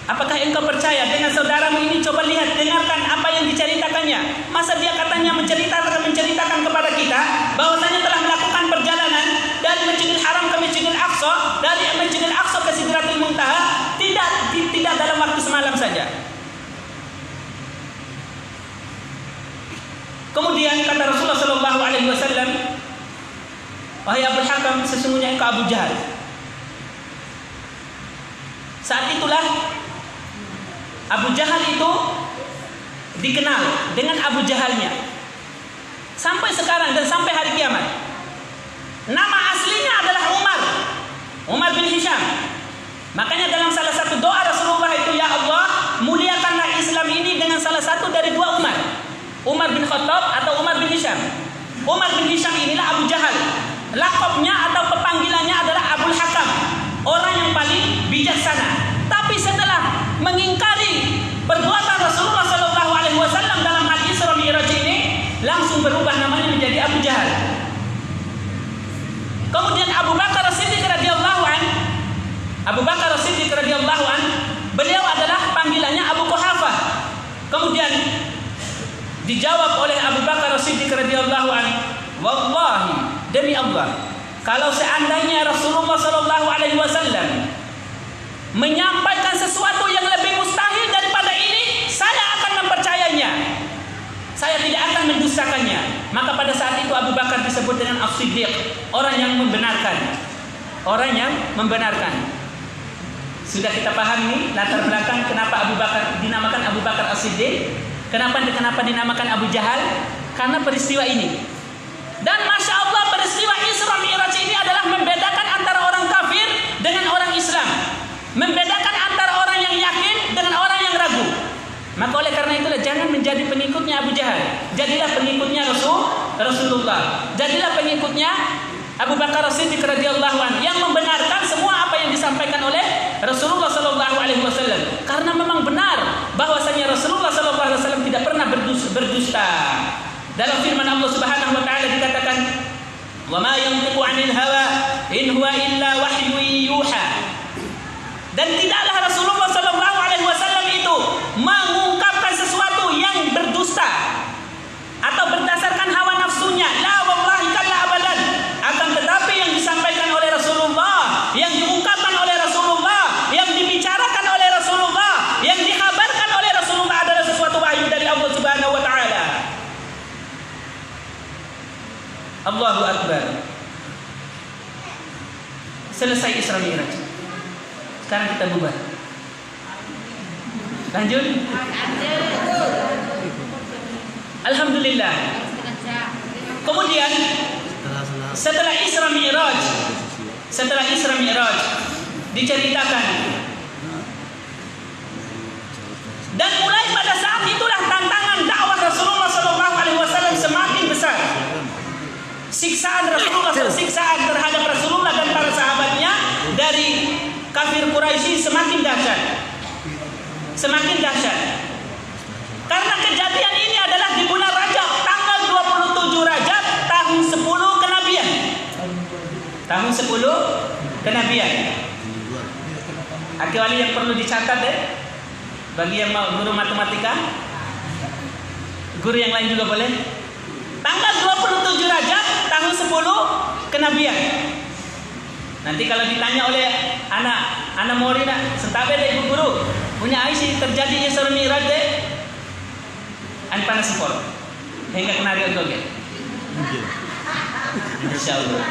apakah engkau percaya dengan saudaramu ini? Coba lihat, dengarkan apa yang diceritakannya. Masa dia katanya menceritakan kepada kita bahwasanya telah melakukan perjalanan dari Masjidil Haram ke Masjidil Aqsa, dari Masjidil Aqsa ke Sidratul Muntaha, tidak dalam waktu semalam saja. Kemudian kata Rasulullah SAW, wahai Abu Hakam, sesungguhnya engkau Abu Jahal. Saat itulah Abu Jahal itu dikenal dengan Abu Jahalnya sampai sekarang dan sampai hari kiamat. Nama aslinya adalah Umar bin Hisham. Makanya dalam salah satu doa Rasulullah itu, ya Allah, muliakanlah Islam ini dengan salah satu dari 2 Umar bin Khattab atau Umar bin Hisham. Umar bin Hisham inilah Abu Jahal. Lakopnya atau pepanggilannya adalah Abul Hakam, orang yang paling bijaksana. Tapi setelah mengingkari perbuatan Rasulullah SAW dalam hal Isra Mi'raj ini, langsung berubah namanya menjadi Abu Jahal. Kemudian Abu Bakar As-Siddiq radhiyallahu an, beliau adalah panggilannya Abu Quhafah. Kemudian dijawab oleh Abu Bakar As-Siddiq radhiyallahu an, wallahi, demi Allah, kalau seandainya Rasulullah SAW menyampaikan sesuatu yang lebih mustahil daripada ini, saya akan mempercayainya. Saya tidak akan mendustakannya. Maka pada saat itu Abu Bakar disebut dengan As-Siddiq, orang yang membenarkan. Sudah kita pahami latar belakang kenapa Abu Bakar dinamakan Abu Bakar As-Siddiq, kenapa dinamakan Abu Jahal, karena peristiwa ini. Dan Masya Allah, peristiwa Isra Mi'raj ini adalah membedakan antara orang kafir dengan orang Islam, membedakan antara orang yang yakin dengan orang yang ragu. Maka oleh karena itulah jangan menjadi pengikutnya Abu Jahal, jadilah pengikutnya Rasulullah, jadilah pengikutnya Abu Bakar As-Siddiq radhiyallahu anhu yang membenarkan semua apa yang disampaikan oleh Rasulullah sallallahu alaihi wasallam, karena memang benar bahwasanya Rasulullah sallallahu alaihi wasallam tidak pernah berdusta. Dalam firman Allah Subhanahu wa taala dikatakan, "Wa ma yantiqu 'anil hawa in huwa illa wahyun yuha." Dan tidaklah Rasulullah sallallahu alaihi wasallam itu mengungkapkan sesuatu yang berdusta atau berdasarkan hawa nafsunya. La wallahi kalla abadan. Akan tetapi yang disampaikan oleh Rasulullah, yang diungkapkan oleh Rasulullah Allahu Akbar. Selesai Isra Mi'raj. Sekarang kita bubar. Lanjut. Alhamdulillah. Kemudian setelah Isra Mi'raj diceritakan, dan mulai pada saat itulah tantangan dakwah Rasulullah SAW semakin besar. Siksaan terhadap Rasulullah dan para sahabatnya dari kafir Quraisy semakin dahsyat. Karena kejadian ini adalah di bulan Rajab, tanggal 27 Rajab tahun 10 kenabian. Tahun 10 kenabian. Akhwali yang perlu dicatat bagi yang mau guru matematika, guru yang lain juga boleh. Tanggal 27 Rajab tahun 10 kenabian. Nanti kalau ditanya oleh anak murid sentabe ibu guru, punya Aisyah terjadi Isra Mi'raj an panas sepor. Hingga kenari untuk Insyaallah.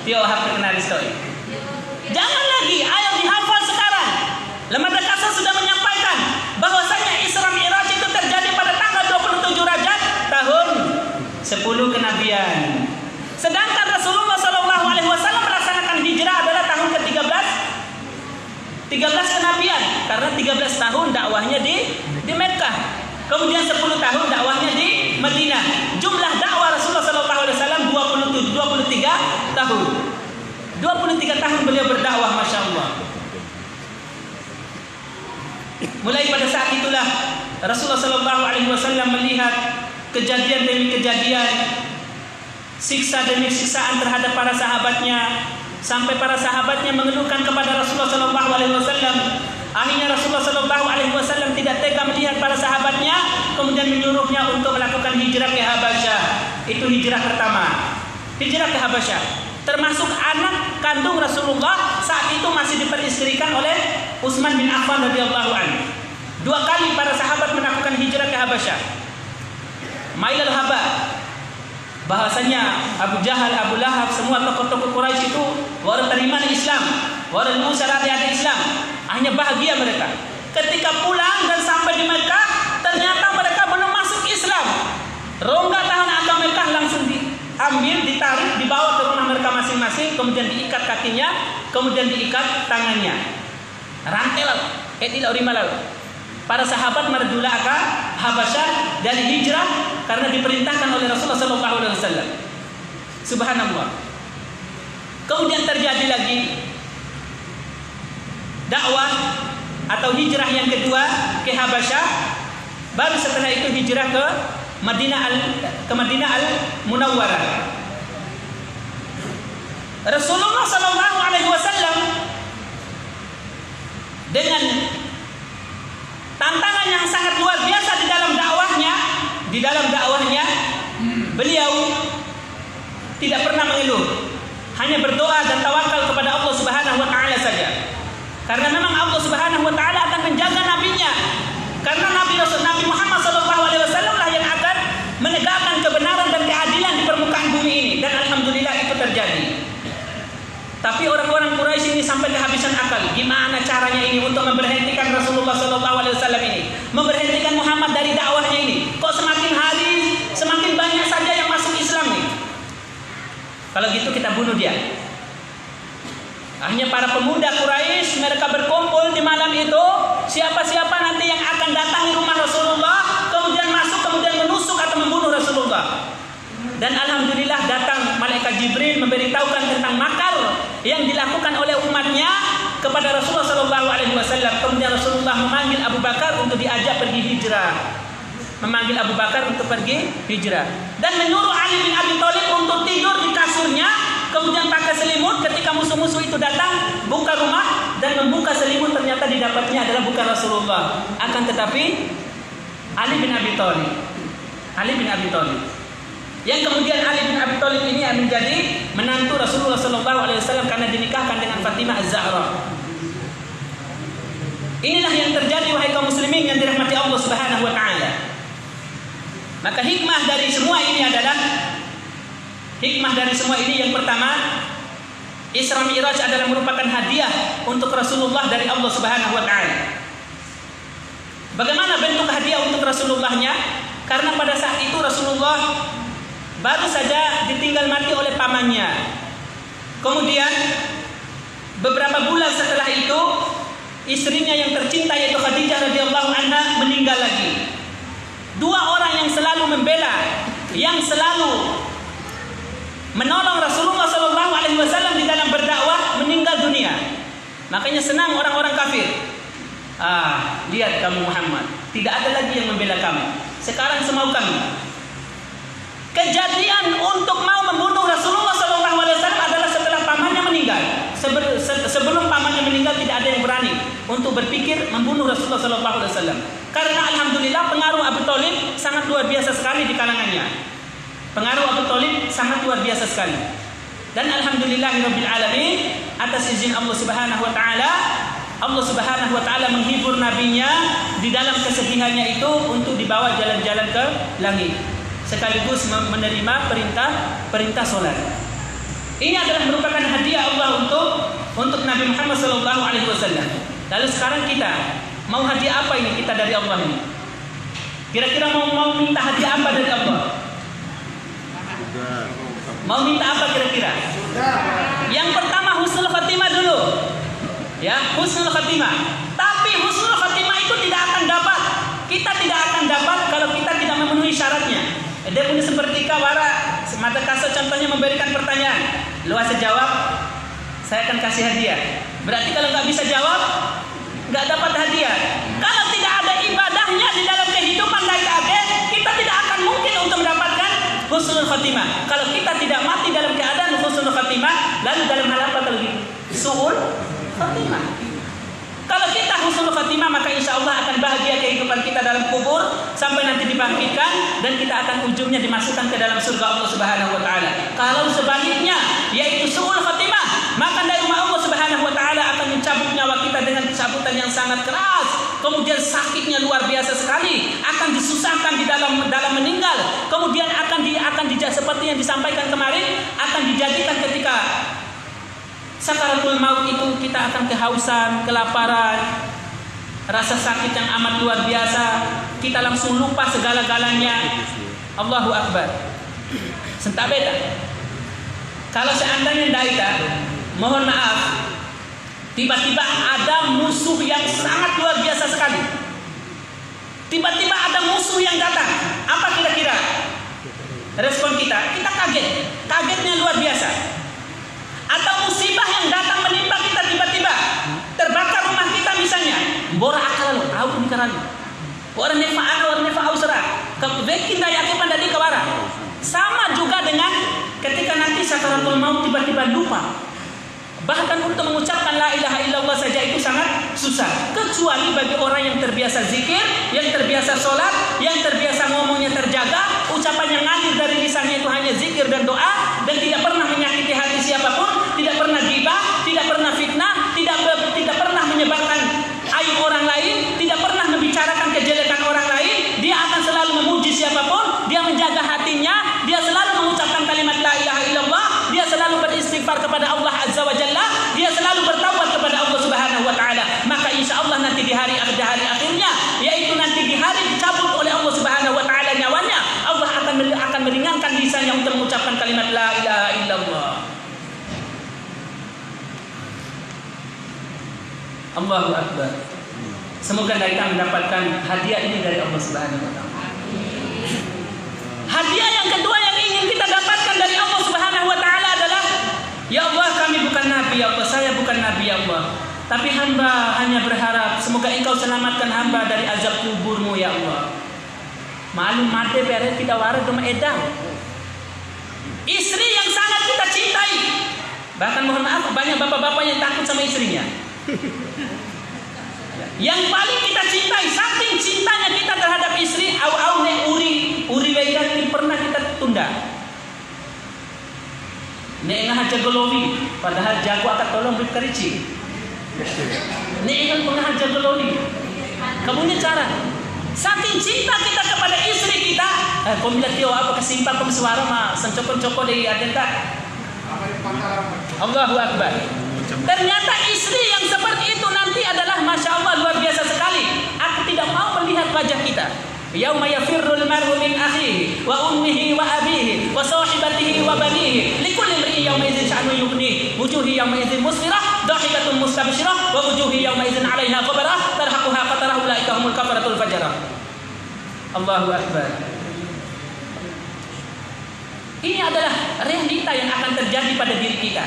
Tio HP kenari story. Jangan lagi, ayo dihafal sekarang. Lembaga Kasar sudah menyampaikan bahwasanya Isra Mi'raj itu terjadi pada tanggal 27 Rajab tahun 10 kenabian. Sedangkan Rasulullah SAW melaksanakan hijrah adalah tahun ke-13 kenabian, karena 13 tahun dakwahnya di Mekkah. Kemudian 10 tahun dakwahnya di Madinah. Jumlah dakwah Rasulullah SAW 23 tahun. 23 tahun beliau berdakwah, Masya Allah. Mulai pada saat itulah Rasulullah SAW melihat kejadian demi kejadian, siksa demi siksaan terhadap para sahabatnya, sampai para sahabatnya mengeluhkan kepada Rasulullah SAW. Akhirnya Rasulullah SAW tidak tega melihat para sahabatnya, kemudian menyuruhnya untuk melakukan hijrah ke Habasyah. Itu hijrah pertama, hijrah ke Habasyah. Termasuk anak kandung Rasulullah saat itu masih diperistrikan oleh Utsman bin Affan radhiyallahu anhu. 2 kali para sahabat melakukan hijrah ke Habasyah. Mailal Haba, bahasanya Abu Jahal, Abu Lahab, semua tokoh-tokoh Quraisy itu baru terima Islam, baru mau syariat Islam. Hanya bahagia mereka. Ketika pulang dan sampai di Mekah, ternyata mereka belum masuk Islam. Rongga tahan agama Mekah langsung diambil, ditarik, dibawa ke rumah mereka masing-masing, kemudian diikat kakinya, kemudian diikat tangannya. Rantai lalu, lalu. Para sahabat merdula ke Habasyah dari hijrah karena diperintahkan oleh Rasulullah SAW. Subhanallah. Kemudian terjadi lagi dakwah atau hijrah yang kedua ke Habasyah. Baru setelah itu hijrah ke Madinah Al-Munawwarah. Rasulullah SAW dengan tantangan yang sangat luar biasa di dalam dakwahnya, beliau tidak pernah mengeluh, hanya berdoa dan tawakal kepada Allah Subhanahu wa taala saja. Karena memang Allah Subhanahu wa taala akan menjaga nabinya. Karena Nabi Muhammad SAW lah yang akan menegakkan kebenaran dan keadilan di permukaan bumi ini, dan alhamdulillah itu terjadi. Tapi orang-orang Quraisy ini sampai kehabisan akal. Gimana caranya ini untuk memberhentikan Rasulullah SAW ini, memberhentikan Muhammad dari dakwahnya ini? Kok semakin hari semakin banyak saja yang masuk Islam nih? Kalau gitu kita bunuh dia. Hanya para pemuda Quraisy mereka berkumpul di malam itu. Siapa-siapa nanti yang akan datangi rumah Rasulullah, kemudian masuk, kemudian menusuk atau membunuh Rasulullah. Dan alhamdulillah datang malaikat Jibril memberitahukan tentang makar yang dilakukan oleh umatnya kepada Rasulullah SAW. Kemudian Rasulullah memanggil Abu Bakar untuk diajak pergi hijrah. Memanggil Abu Bakar untuk pergi hijrah. Dan menyuruh Ali bin Abi Thalib untuk tidur di kasurnya, kemudian pakai selimut. Ketika musuh-musuh itu datang, buka rumah dan membuka selimut, ternyata didapatnya adalah bukan Rasulullah, akan tetapi Ali bin Abi Thalib. Yang kemudian Ali bin Abi Thalib ini menjadi menantu Rasulullah SAW karena dinikahkan dengan Fatimah Az-Zahra. Inilah yang terjadi, wahai kaum muslimin yang dirahmati Allah Subhanahu wa taala. Maka hikmah dari semua ini adalah hikmah dari semua ini yang pertama, Isra Mi'raj adalah merupakan hadiah untuk Rasulullah dari Allah Subhanahu wa taala. Bagaimana bentuk hadiah untuk Rasulullahnya? Karena pada saat itu Rasulullah baru saja ditinggal mati oleh pamannya. Kemudian beberapa bulan setelah itu istrinya yang tercinta yaitu Khadijah radhiyallahu anha meninggal lagi. Dua orang yang selalu membela, yang selalu menolong Rasulullah sallallahu alaihi wasallam di dalam berdakwah meninggal dunia. Makanya senang orang-orang kafir. Lihat kamu Muhammad, tidak ada lagi yang membela kamu. Sekarang semau kami. Kejadian untuk mau membunuh Rasulullah sallallahu alaihi wasallam adalah setelah pamannya meninggal. Sebelum pamannya meninggal tidak ada yang berani untuk berpikir membunuh Rasulullah sallallahu alaihi wasallam. Karena alhamdulillah pengaruh Abu Thalib sangat luar biasa sekali di kalangannya. Pengaruh Abu Thalib sangat luar biasa sekali. Dan alhamdulillahirabbil alamin, atas izin Allah Subhanahu wa taala, Allah Subhanahu wa taala menghibur nabinya di dalam kesedihannya itu untuk dibawa jalan-jalan ke langit, sekaligus menerima perintah salat. Ini adalah merupakan hadiah Allah untuk Nabi Muhammad sallallahu alaihi wasallam. Lalu sekarang kita mau hadiah apa ini kita dari Allah ini? Kira-kira mau minta hadiah apa dari Allah? Mau minta apa kira-kira? Yang pertama husnul khatimah dulu. Ya, husnul khatimah. Tapi husnul khatimah itu tidak akan dapat. Kita tidak akan dapat kalau kita tidak memenuhi syaratnya. Dia punya seperti kawara, mata kasut contohnya memberikan pertanyaan. Luas jawab, saya akan kasih hadiah. Berarti kalau nggak bisa jawab, nggak dapat hadiah. Kalau tidak ada ibadahnya di dalam kehidupan dari akhir, kita tidak akan mungkin untuk mendapatkan husnul khatimah. Kalau kita tidak mati dalam keadaan husnul khatimah, lalu dalam hal apa kalau gitu? Su'ul khatimah. Kalau kita husnul khatimah, maka insya Allah akan bahagia kehidupan kita dalam kubur sampai nanti dibangkitkan dan kita akan ujungnya dimasukkan ke dalam surga Allah Subhanahu wa taala. Kalau sebaliknya yaitu su'ul khatimah, maka dari Allah Subhanahu wa taala akan mencabut nyawa kita dengan cabutan yang sangat keras. Kemudian sakitnya luar biasa sekali, akan disusahkan di dalam meninggal. Kemudian akan seperti yang disampaikan kemarin, akan dijadikan ketika sakaratul maut itu kita akan kehausan, kelaparan, rasa sakit yang amat luar biasa. Kita langsung lupa segala-galanya. Allahu Akbar. Sentak beda. Kalau seandainya daita, mohon maaf, tiba-tiba ada musuh yang sangat luar biasa sekali. Tiba-tiba ada musuh yang datang. Apa kira-kira respon kita? Kita kaget. Kagetnya luar biasa. Atau musibah yang datang menimpa kita tiba-tiba, terbakar rumah kita misalnya, bora akal lo, tahu ni karang, orang nefa ausra, kebekin daya kepan dari kawara. Sama juga dengan ketika nanti sakaratul maut tiba-tiba lupa. Bahkan untuk mengucapkan la ilaha illallah saja itu sangat susah. Kecuali bagi orang yang terbiasa zikir, yang terbiasa sholat, yang terbiasa ngomongnya terjaga, ucapan yang ngalir dari lisannya itu hanya zikir dan doa, dan tidak pernah menyakiti hati siapapun, tidak pernah ghibah, tidak pernah fitnah, tidak pernah menyebarkan aib orang lain, tidak pernah membicarakan kejelekan orang lain. Dia akan selalu memuji siapapun, dia menjaga hatinya, dia selalu mengucapkan kalimat la ilaha illallah, dia selalu beristighfar kepada Allah Azza wa Jalla, dia selalu bertaubat kepada Allah Subhanahu wa taala. Maka insya Allah nanti di hari akhirnya, yaitu nanti di hari dicabut oleh Allah Subhanahu wa taala nyawanya, Allah akan meringankan lisannya untuk mengucapkan kalimat la ilaha illallah. Allahu Akbar. Semoga kita mendapatkan hadiah ini dari Allah Subhanahu wa taala. Hadiah yang kedua yang ingin kita dapatkan dari Allah Subhanahu wa taala adalah, ya Allah, kami bukan nabi, ya Allah, saya bukan nabi, ya Allah, tapi hamba hanya berharap semoga Engkau selamatkan hamba dari azab kuburmu, ya Allah. Malum mate pere kita waras cuma edang. Istri yang sangat kita cintai. Bahkan mohon maaf, banyak bapak-bapak yang takut sama istrinya. Yang paling kita cintai, saking cintanya kita terhadap istri, au ne uri wegan pernah kita tunda. Ne engah jagolowi, padahal jago akan tolong berkerici. Ne engah pernah jagolowi. Kamunya cara, saking cinta kita kepada istri kita, Kau bilang dia apa kesimpan suara mah sencokon-cokon dari adenta. Allahu Akbar. Ternyata istri yang seperti itu nanti adalah Masya Allah luar biasa sekali. Aku tidak mau melihat wajah kita. Yauma yafirrul mar'u min akhihi wa ummihi wa abihi wa sahibatihi wa banihi likulli imri'in yawma idzin sha'nun yughnihi wujuhi yawma idzin musfirah dhahikatun mustabshirah wa wujuhi yawma idzin 'alaiha ghabarah tarhaquha qatarah ulaika humul kafaratul fajarah. Allahu Akbar. Ini adalah realita yang akan terjadi pada diri kita.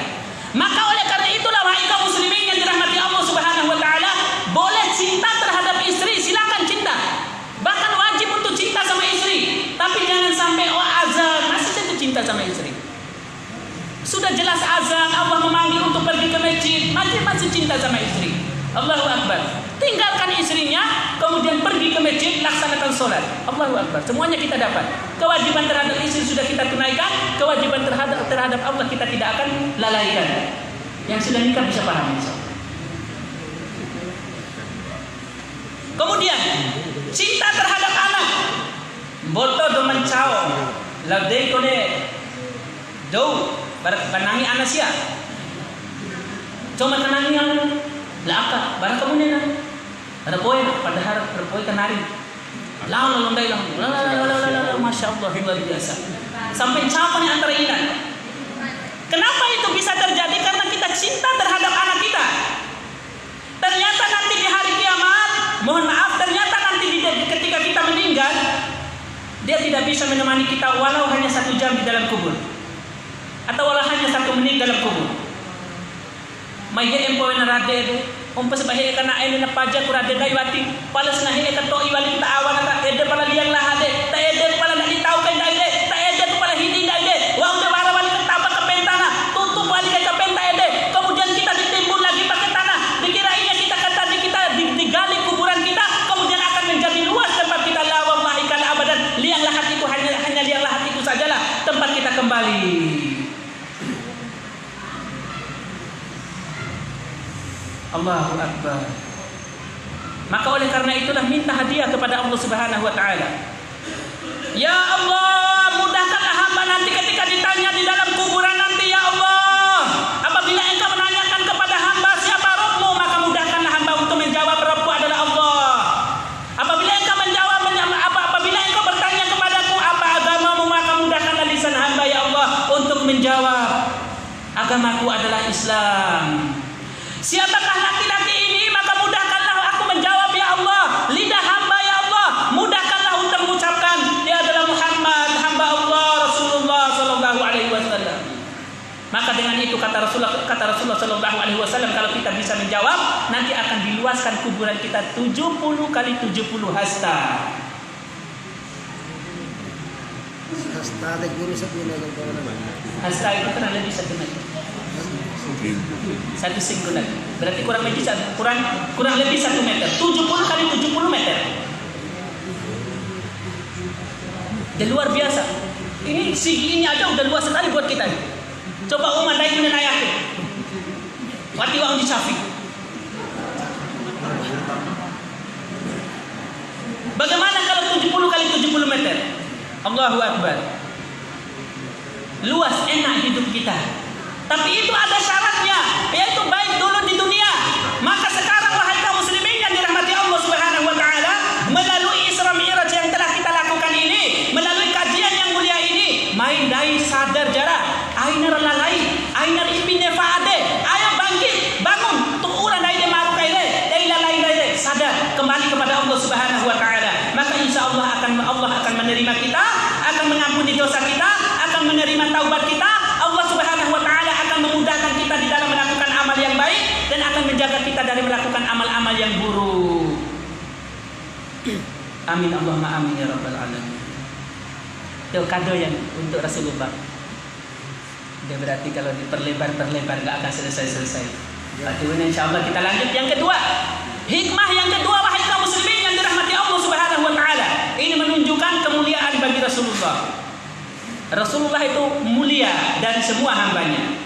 Maka oleh karena itulah wahai kaum muslimin yang dirahmati Allah Subhanahu wa taala, boleh cinta terhadap istri, silakan cinta. Bahkan wajib untuk cinta sama istri. Tapi jangan sampai azan masih jatuh cinta sama istri. Sudah jelas azan, Allah memanggil untuk pergi ke masjid, masih cinta sama istri. Allahu Akbar. Tinggalkan istrinya, kemudian pergi ke masjid, laksanakan sholat. Allahu Akbar. Semuanya kita dapat. Kewajiban terhadap istri sudah kita tunaikan, kewajiban terhadap Allah kita tidak akan lalaikan. Yang sudah nikah bisa paham insyaallah. Kemudian cinta terhadap anak. Boto do mencao, ladei kode, do berkenangi anak sia. Cuma kenangi yang laka, barang kamu nena. Ada poin, padahal berpoin kenari. Lalu londai lang, masya Allah luar biasa. Sampai campur antara inan. Kenapa itu bisa terjadi? Karena kita cinta terhadap anak kita. Ternyata nanti di hari kiamat, mohon maaf, ternyata nanti ketika kita meninggal, dia tidak bisa menemani kita walau hanya 1 jam di dalam kubur, atau walau hanya 1 menit dalam kubur. Mayhe empo na rade umpas bahe kana ay na paja kurade daywati palas na he ka to iwali ta awan ta ede pala liang lahade ta ede pala na itaw kay daide ta ede pala hindi daide wa udah warawali ka tabak ka pentana tutup balik ka penta ede kemudian kita ditimbun lagi pakai tanah dikirainnya kita kata kita digali kuburan kita kemudian akan menjadi luas tempat kita la wallahi kala abadan liang lahat itu hanya liang lahat itu sajalah tempat kita kembali. Allahu Akbar. Maka oleh karena itulah minta hadiah kepada Allah Subhanahu wa taala. Ya Allah, mudahkanlah hamba nanti ketika ditanya di dalam kuburan nanti ya Allah. Apabila engkau menanyakan kepada hamba siapa Rabbmu, maka mudahkanlah hamba untuk menjawab Rabbku adalah Allah. Apabila engkau apabila engkau bertanya kepadaku apa agamamu, maka mudahkanlah lisan hamba ya Allah untuk menjawab agamaku adalah Islam. Siapakah laki-laki ini? Maka mudahkanlah aku menjawab ya Allah. Lidah hamba ya Allah, mudahkanlah untuk mengucapkan dia adalah Muhammad, hamba Allah, Rasulullah sallallahu alaihi wasallam. Maka dengan itu kata Rasulullah sallallahu alaihi wasallam, kalau kita bisa menjawab, nanti akan diluaskan kuburan kita 70 kali 70 hasta. Hasta de guru sebulan hasta itu kurang lebih 1 meter. 1 singgulan. Berarti kurang lebih 1 meter. 70 kali 70 meter. Dan luar biasa. Ini segi ini aja udah luas sekali buat kita. Coba umat naik dengan ayatnya. Wati wang di Syafiq. Bagaimana kalau 70 kali 70 meter? Allahu Akbar. Luas, enak hidup kita. Tapi itu ada syaratnya, yaitu baik dulu di dunia. Maka sekarang wahai kaum muslimin yang dirahmati Allah Subhanahu wa taala, melalui Isra Mi'raj yang telah kita lakukan ini, melalui kajian yang mulia ini, main dai sadar jara, ainar lalai, ainar ipine faade, ayo bangkit, bangun, tuuran dai de maru kaile, dai lalai dai, sadar kembali kepada Allah Subhanahu wa taala. Maka insyaallah Allah akan menerima kita, akan mengampuni dosa kita, akan menerima taubat kita. Allah Subhanahu wa taala akan memudahkan kita di dalam melakukan amal yang baik dan akan menjaga kita dari melakukan amal-amal yang buruk. Amin Allahumma amin ya rabbal alamin. Itu kado yang untuk Rasulullah. Dia berarti kalau diperlebar enggak akan selesai. Akhirnya insyaallah kita lanjut yang kedua. Hikmah yang kedua wahai kaum muslimin yang dirahmati Allah Subhanahu wa taala. Ini menunjukkan kemuliaan bagi Rasulullah. Rasulullah itu mulia dari semua hambanya.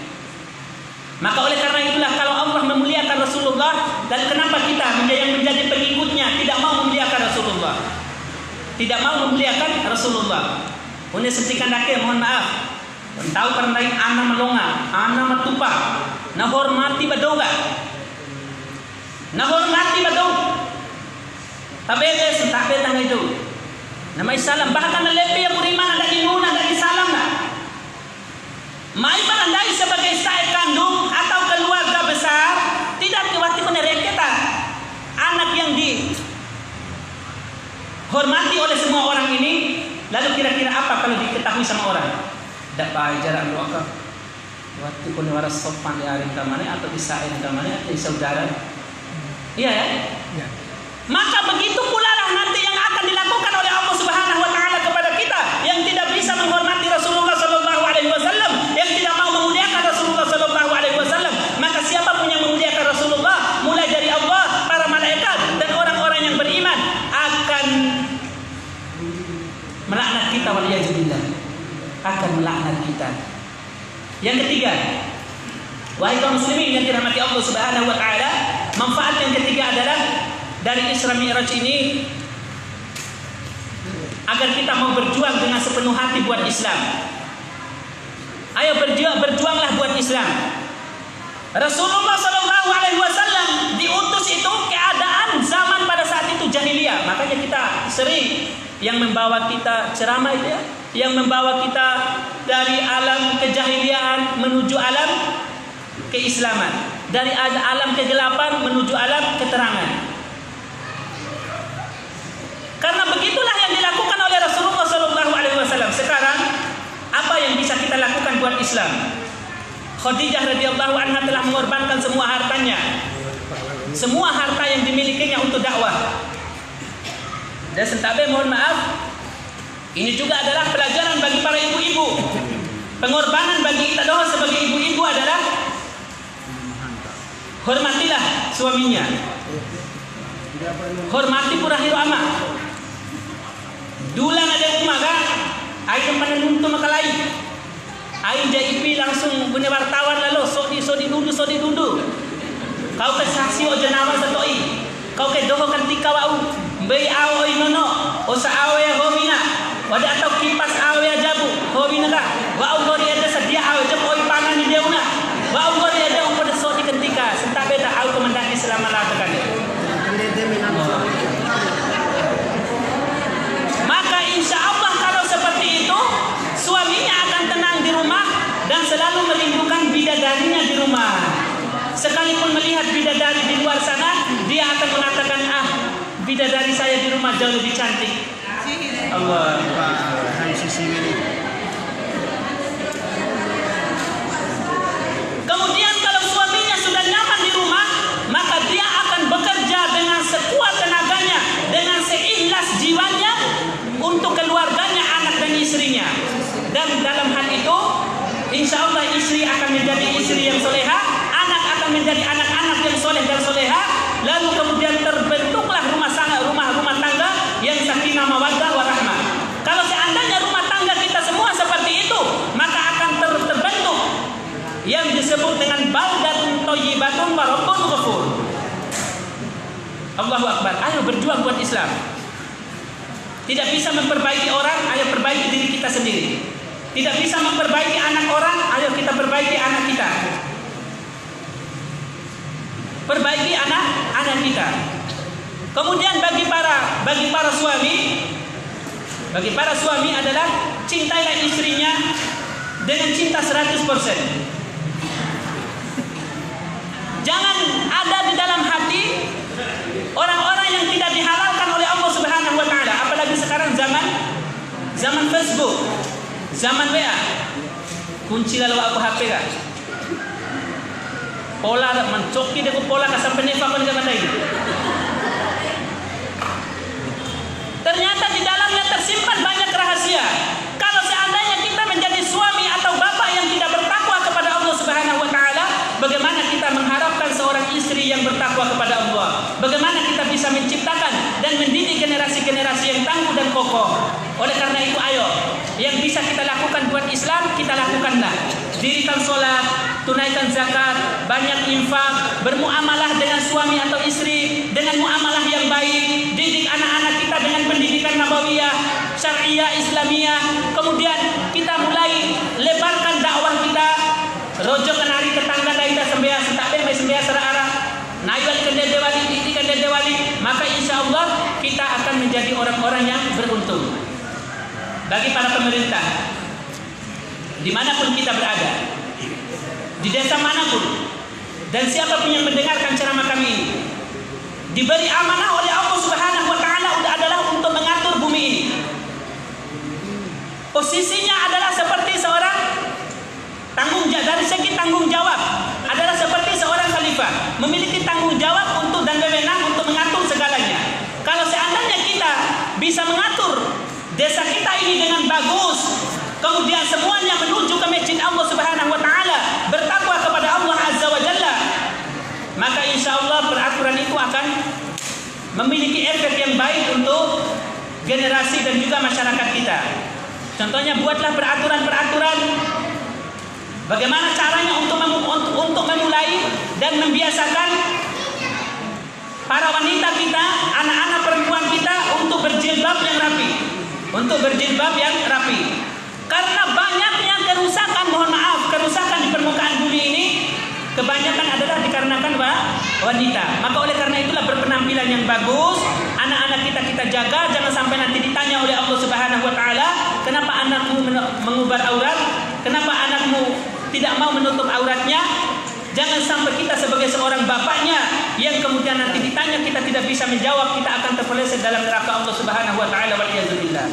Maka oleh karena itulah kalau Allah memuliakan Rasulullah, dan kenapa kita yang menjadi pengikutnya tidak mau memuliakan Rasulullah? tidak mau memuliakan Rasulullah. Punya sentikan dake, mohon maaf. Tahu kan lain anak melonga, anak matupa, na hormati badoga, na hormati badog. Tabete sentape tang itu. Na may salam bahkan na lepe yang beriman ada inuna ada salam na. May barangay sebagai saya kandung atau keluarga besar tidak diwati menereketa anak yang dihormati oleh semua orang ini. Lalu kira-kira apa kalau diketahui sama orang? Dapat jarak doa waktu pun waras sopan di hari kamane atau isain kamane atau saudara. Iya ya? Ya. Maka begitu pula lah nanti yang akan dilakukan oleh Allah Subhanahu wa taala kepada kita yang tidak bisa menghormati Rasulullah sallallahu alaihi wasallam, yang tidak mau memuliakan Rasulullah sallallahu alaihi wasallam. Maka siapapun yang memuliakan Rasulullah mulai dari Allah, para malaikat dan orang-orang yang beriman akan melaknat kita, waliyadzubillah, akan melaknat kita. Yang ketiga, wahai kaum muslimin yang dirahmati Allah Subhanahu wa taala, manfaat yang ketiga adalah dari Isra Mi'raj ini agar kita mau berjuang dengan sepenuh hati buat Islam. Ayo berjuanglah buat Islam. Rasulullah sallallahu alaihi wasallam diutus itu keadaan zaman pada saat itu jahiliyah. Makanya kita sering yang membawa kita ceramah itu ya, yang membawa kita dari alam kejahiliaan menuju alam keislaman, dari alam kegelapan menuju alam keterangan. Karena begitulah yang dilakukan oleh Rasulullah sallallahu alaihi wasallam. Sekarang apa yang bisa kita lakukan buat Islam? Khadijah radhiyallahu anha telah mengorbankan semua hartanya, semua harta yang dimilikinya untuk dakwah. Dan sentabe mohon maaf, ini juga adalah pelajaran bagi para ibu-ibu. Pengorbanan bagi kita doa sebagai ibu-ibu adalah hormatilah suaminya, hormati purahiru ama. Dulang ada rumah kan, air penentu makalai, air jaipi langsung punya wartawan lalu sodi dulu. Kau ke saksi o jenawa satoi, kau ke doho ketika wau. Bei awo inono, osa awo ya homina, wada atau kipas awo ya jabu, homina ka, wa ungori ada sedia awo jam oi pangan di deuna, wa ungori ada pada sodi ketika, sentak beda awo komandan selama latakan. Maka insya Allah kalau seperti itu, suaminya akan tenang di rumah dan selalu merindukan bidadarinya di rumah. Sekalipun melihat bidadari di luar sana, dia akan mengatakan bidadari saya di rumah jauh lebih cantik. Allah. Kemudian kalau suaminya sudah nyaman di rumah, maka dia akan bekerja dengan sekuat tenaganya, dengan seikhlas jiwanya untuk keluarganya, anak dan istrinya. Dan dalam hal itu, insya Allah istri akan menjadi istri yang soleha, anak akan menjadi anak-anak yang soleh dan soleha. Lalu kemudian terbentuklah rumah tangga yang sakinah mawaddah warahmah. Kalau seandainya rumah tangga kita semua seperti itu, maka akan terbentuk yang disebut dengan baldatun thayyibatun wa rabbun ghafur. Allahu akbar. Ayo berjuang buat Islam. Tidak bisa memperbaiki orang, ayo perbaiki diri kita sendiri. Tidak bisa memperbaiki anak orang, ayo kita perbaiki anak kita. Perbaiki anak kita. Kemudian bagi para suami adalah cintailah istrinya dengan cinta 100%. Jangan ada di dalam hati orang-orang yang tidak dihalalkan oleh Allah Subhanahu wa taala. Apalagi sekarang zaman Facebook, zaman WA. Kunci lalu aku HP kan. Pola mencoki dengan pola kasar penefa pun dengan ini. Ternyata di dalamnya tersimpan banyak rahasia. Kalau seandainya kita menjadi suami atau bapak yang tidak bertakwa kepada Allah Subhanahu wa taala, bagaimana kita mengharapkan seorang istri yang bertakwa kepada Allah? Bagaimana kita bisa menciptakan dan mendidik generasi-generasi yang tangguh dan kokoh? Oleh karena itu, ayo yang bisa kita lakukan buat Islam, kita lakukanlah. Dirikan sholat, tunaikan zakat, banyak infak, bermuamalah dengan suami atau istri dengan muamalah yang baik, didik anak-anak kita dengan pendidikan nabawiyah, syariah, islamiyah. Kemudian kita mulai lebarkan dakwah kita. Rojo kenari tetangga kita sembah setakbe sembah serarah. Nayuan kendedewali, ini kendedewali, maka insya Allah kita akan menjadi orang-orang yang beruntung. Bagi para pemerintah, dimanapun kita berada, di desa manapun, dan siapapun yang mendengarkan ceramah kami ini, diberi amanah oleh Allah Subhanahu Wa Taala adalah untuk mengatur bumi ini. Posisinya adalah seperti seorang dari segi tanggung jawab adalah seperti seorang khalifah, memiliki tanggung jawab untuk dan wewenang untuk mengatur segalanya. Kalau seandainya kita bisa mengatur desa kita ini dengan bagus, kemudian semuanya menuju ke masjid Allah Subhanahu Wa Taala, bertakwa kepada Allah Azza wa Jalla, maka insya Allah peraturan itu akan memiliki efek yang baik untuk generasi dan juga masyarakat kita. Contohnya, buatlah peraturan-peraturan bagaimana caranya untuk memulai dan membiasakan para wanita kita, anak-anak perempuan kita untuk berjilbab yang rapi. Karena banyaknya kerusakan, mohon maaf, kerusakan di permukaan bumi ini kebanyakan adalah dikarenakan wanita. Maka oleh karena itulah berpenampilan yang bagus, anak-anak kita jaga, jangan sampai nanti ditanya oleh Allah Subhanahu Wa Taala, kenapa anakmu mengubar aurat, kenapa anakmu tidak mau menutup auratnya. Jangan sampai kita sebagai seorang bapaknya yang kemudian nanti ditanya kita tidak bisa menjawab, kita akan terpeleset dalam neraka Allah Subhanahu Wa Taala. Waliyadzubillah.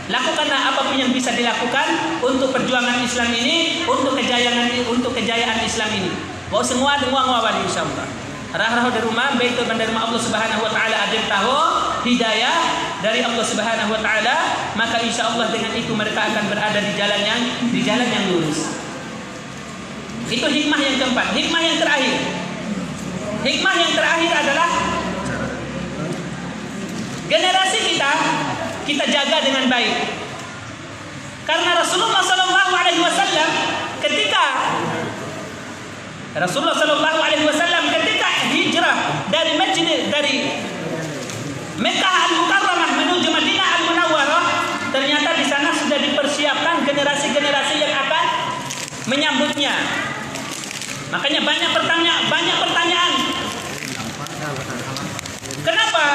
Lakukanlah apapun yang bisa dilakukan untuk perjuangan Islam ini, untuk kejayaan Islam ini. Bahwa semua wali insyaallah. Rah-rah di rumah, baitul menerima Allah Subhanahu Wa Taala adil tahu hidayah dari Allah Subhanahu Wa Taala, maka insyaallah dengan itu mereka akan berada di jalan yang lurus. Itu hikmah yang keempat. Hikmah yang terakhir adalah generasi kita jaga dengan baik. Karena Rasulullah Sallallahu Alaihi Wasallam ketika hijrah dari Mekah Al-Mukarramah menuju Madinah Al-Munawwarah, ternyata di sana sudah dipersiapkan generasi-generasi yang akan menyambutnya. Makanya banyak pertanyaan. Kenapa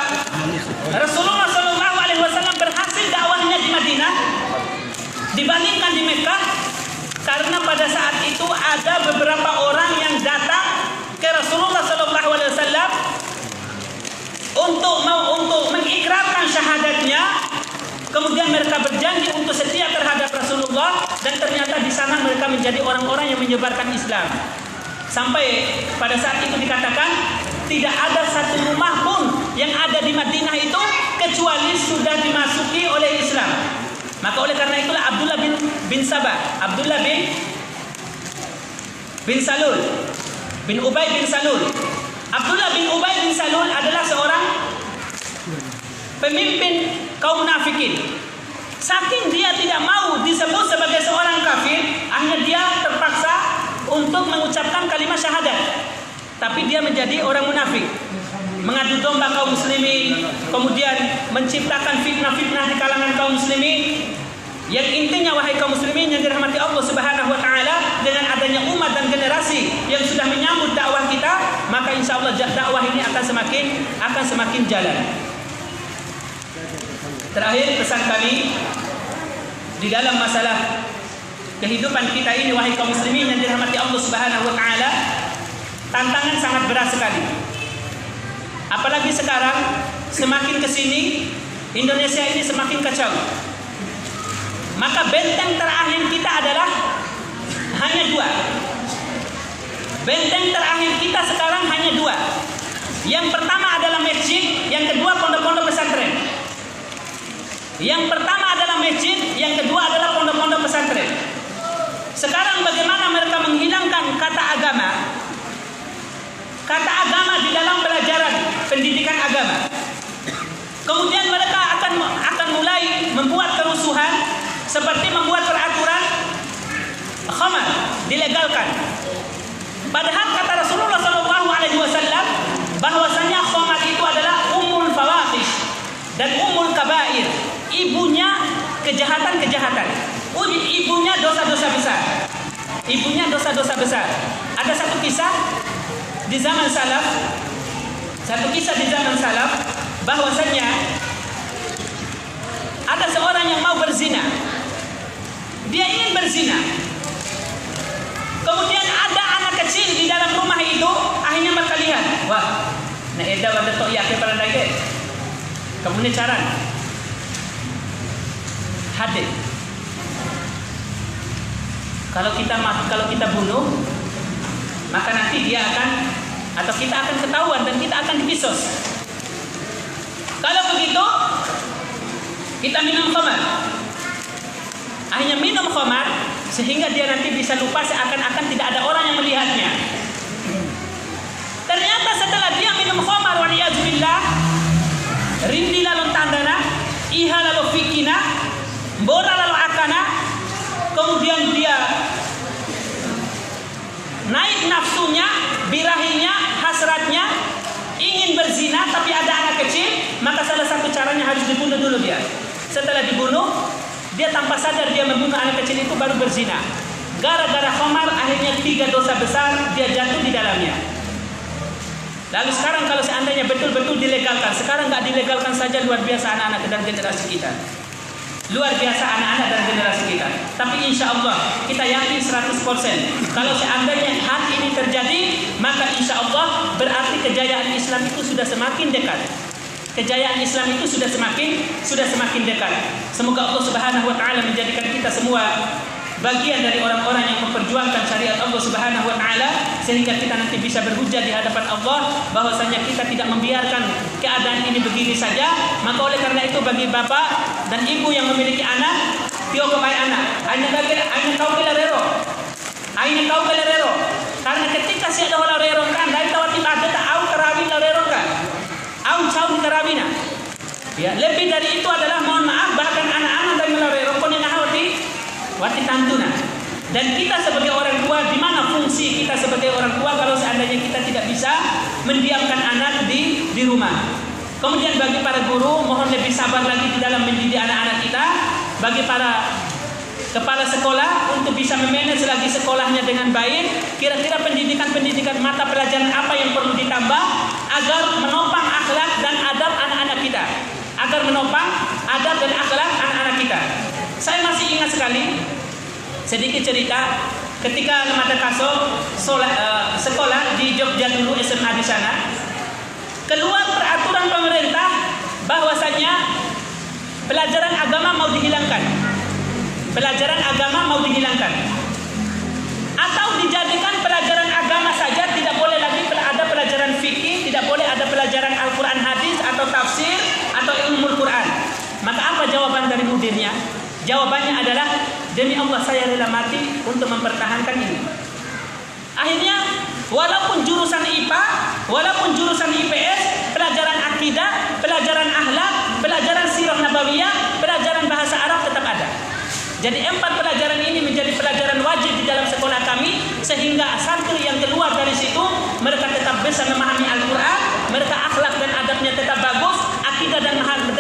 Rasulullah SAW berhasil dakwahnya di Madinah dibandingkan di Mekah? Karena pada saat itu ada beberapa orang yang datang ke Rasulullah SAW untuk mengikrarkan syahadatnya. Kemudian mereka berjanji untuk setia terhadap Rasulullah, dan ternyata di sana mereka menjadi orang-orang yang menyebarkan Islam. Sampai pada saat itu dikatakan tidak ada satu rumah pun yang ada di Madinah itu kecuali sudah dimasuki oleh Islam. Maka oleh karena itulah Abdullah bin Sabah, Abdullah bin Salul, bin Ubay bin Salul. Abdullah bin Ubay bin Salul adalah seorang pemimpin kaum munafikin. Saking dia tidak mau disebut sebagai seorang kafir, akhirnya dia terpaksa untuk mengucapkan kalimat syahadat. Tapi dia menjadi orang munafik, mengadu domba kaum muslimin, kemudian menciptakan fitnah-fitnah di kalangan kaum muslimin. Yang intinya, wahai kaum muslimin yang dirahmati Allah Subhanahu Wa Taala, dengan adanya umat dan generasi yang sudah menyambut dakwah kita, maka insya Allah dakwah ini akan semakin jalan. Terakhir pesan kami di dalam masalah kehidupan kita ini, wahai kaum muslimin yang dirahmati Allah Subhanahu Wa Taala, tantangan sangat berat sekali. Apalagi sekarang semakin kesini Indonesia ini semakin kacau. Maka benteng terakhir kita adalah hanya dua. Benteng terakhir kita sekarang hanya dua. Yang pertama adalah masjid, yang kedua pondok-pondok pesantren. Yang pertama adalah masjid, yang kedua adalah pondok-pondok pesantren. Sekarang bagaimana mereka menghilangkan kata agama? Kata agama di dalam pelajaran pendidikan agama. Kemudian mereka akan mulai membuat kerusuhan seperti membuat peraturan khamar dilegalkan. Padahal kata Rasulullah SAW bahwasanya khamar itu adalah ummul fawahish dan ummul kabair, ibunya kejahatan-kejahatan, ibunya dosa-dosa besar. Ibunya dosa-dosa besar. Ada satu kisah di zaman salaf, bahwasanya ada seorang yang mau berzina. Dia ingin berzina. Kemudian ada anak kecil di dalam rumah itu, akhirnya mereka lihat, wah, na eda pada tok ya ke pada lagi. Kemudian caran hadir. Kalau kita bunuh, maka nanti dia akan, atau kita akan ketahuan dan kita akan dipisos. Kalau begitu, kita minum khamar. Akhirnya minum khamar sehingga dia nanti bisa lupa seakan-akan tidak ada orang yang melihatnya. Ternyata setelah dia minum khamar, waliyazubillah, rindi lalu tandana, iha lalu fikina, bora lalu akana, kemudian dia naik nafsunya, birahinya, hasratnya, ingin berzina tapi ada anak kecil, maka salah satu caranya harus dibunuh dulu dia. Setelah dibunuh, dia tanpa sadar dia membunuh anak kecil itu baru berzina. Gara-gara khamar akhirnya 3 dosa besar dia jatuh di dalamnya. Lalu sekarang kalau seandainya betul-betul dilegalkan, sekarang nggak dilegalkan saja, luar biasa anak-anak dan generasi kita. Luar biasa anak-anak dan generasi kita. Tapi insya Allah kita yakin 100% kalau seandainya hal ini terjadi, maka insya Allah berarti kejayaan Islam itu sudah semakin dekat. Kejayaan Islam itu sudah semakin dekat. Semoga Allah Subhanahu wa taala menjadikan kita semua bagian dari orang-orang yang memperjuangkan syariat Allah Subhanahu wa taala, sehingga kita nanti bisa berhujjah di hadapan Allah bahwasanya kita tidak membiarkan keadaan ini begini saja. Maka oleh karena itu bagi bapak dan ibu yang memiliki anak, tio kepai anak, aina kau kelarero. Karena ketika si ada larero kan, dari tawati ada tak au terawi larero kan. Au cau di terawina. Ya, lebih dari itu adalah mohon maaf bahkan anak-anak dari larero pun yang wati tantuna. Dan kita sebagai orang tua, di mana fungsi kita sebagai orang tua kalau seandainya kita tidak bisa mendiamkan anak di rumah. Kemudian bagi para guru, mohon lebih sabar lagi di dalam mendidik anak-anak kita. Bagi para kepala sekolah untuk bisa memanage lagi sekolahnya dengan baik. Kira-kira pendidikan mata pelajaran apa yang perlu ditambah agar menopang akhlak dan adab anak-anak kita. Saya masih ingat sekali sedikit cerita ketika Lemada Kaso sekolah di Jogja dulu, SMA di sana, keluar peraturan pemerintah bahwasanya pelajaran agama mau dihilangkan. Atau dijadikan pelajaran agama saja, tidak boleh lagi ada pelajaran fikih, tidak boleh ada pelajaran Al-Quran hadis atau tafsir atau ilmu Al-Quran. Maka apa jawaban dari mudirnya? Jawabannya adalah, demi Allah saya rela mati untuk mempertahankan ini. Akhirnya walaupun jurusan IPA, walaupun jurusan IPS, pelajaran akidah, pelajaran akhlak, pelajaran sirah nabawiyah, pelajaran bahasa Arab tetap ada. Jadi 4 pelajaran ini menjadi pelajaran wajib di dalam sekolah kami, sehingga santri yang keluar dari situ mereka tetap bisa memahami Al-Quran, mereka akhlak dan adabnya tetap bagus, akidah dan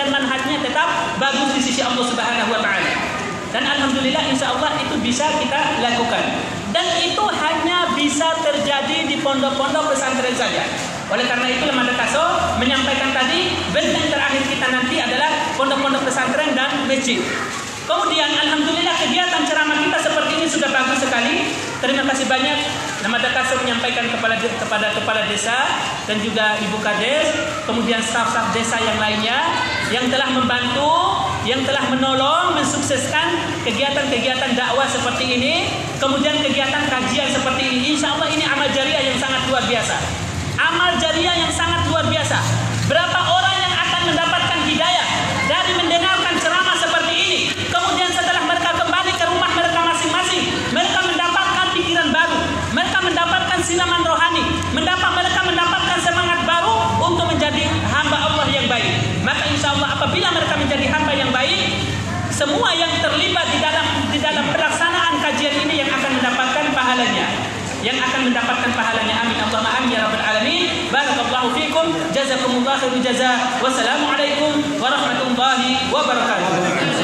manhajnya tetap bagus di sisi Allah Subhanahu wa taala. Dan alhamdulillah insya Allah itu bisa kita lakukan. Dan itu hanya bisa terjadi di pondok-pondok pesantren saja. Oleh karena itu Lemada Kaso menyampaikan tadi, benteng terakhir kita nanti adalah pondok-pondok pesantren dan masjid. Kemudian alhamdulillah kegiatan ceramah kita seperti ini sudah bagus sekali. Terima kasih banyak Lemada Kaso menyampaikan kepada kepala desa dan juga Ibu Kades, kemudian staf-staf desa yang lainnya yang telah membantu, yang telah menolong mensukseskan kegiatan-kegiatan dakwah seperti ini, kemudian kegiatan kajian seperti ini. Insya Allah ini amal jariah yang sangat luar biasa. Amal jariah yang sangat luar biasa. Berapa orang yang akan mendapatkan hidayah dari mendengarkan ceramah seperti ini, kemudian setelah mereka kembali ke rumah mereka masing-masing, mereka mendapatkan pikiran baru, mereka mendapatkan siraman rohani, mereka mendapatkan semangat baru untuk menjadi hamba Allah yang baik. Maka insya Allah apabila mereka menjadi hamba yang baik, semua yang terlibat di dalam dapatkan pahalanya. Amin Allahumma amin ya rabbal alamin. Barakallahu fikum, jazakumullahu khairal jazaa. Wassalamualaikum warahmatullahi wabarakatuh.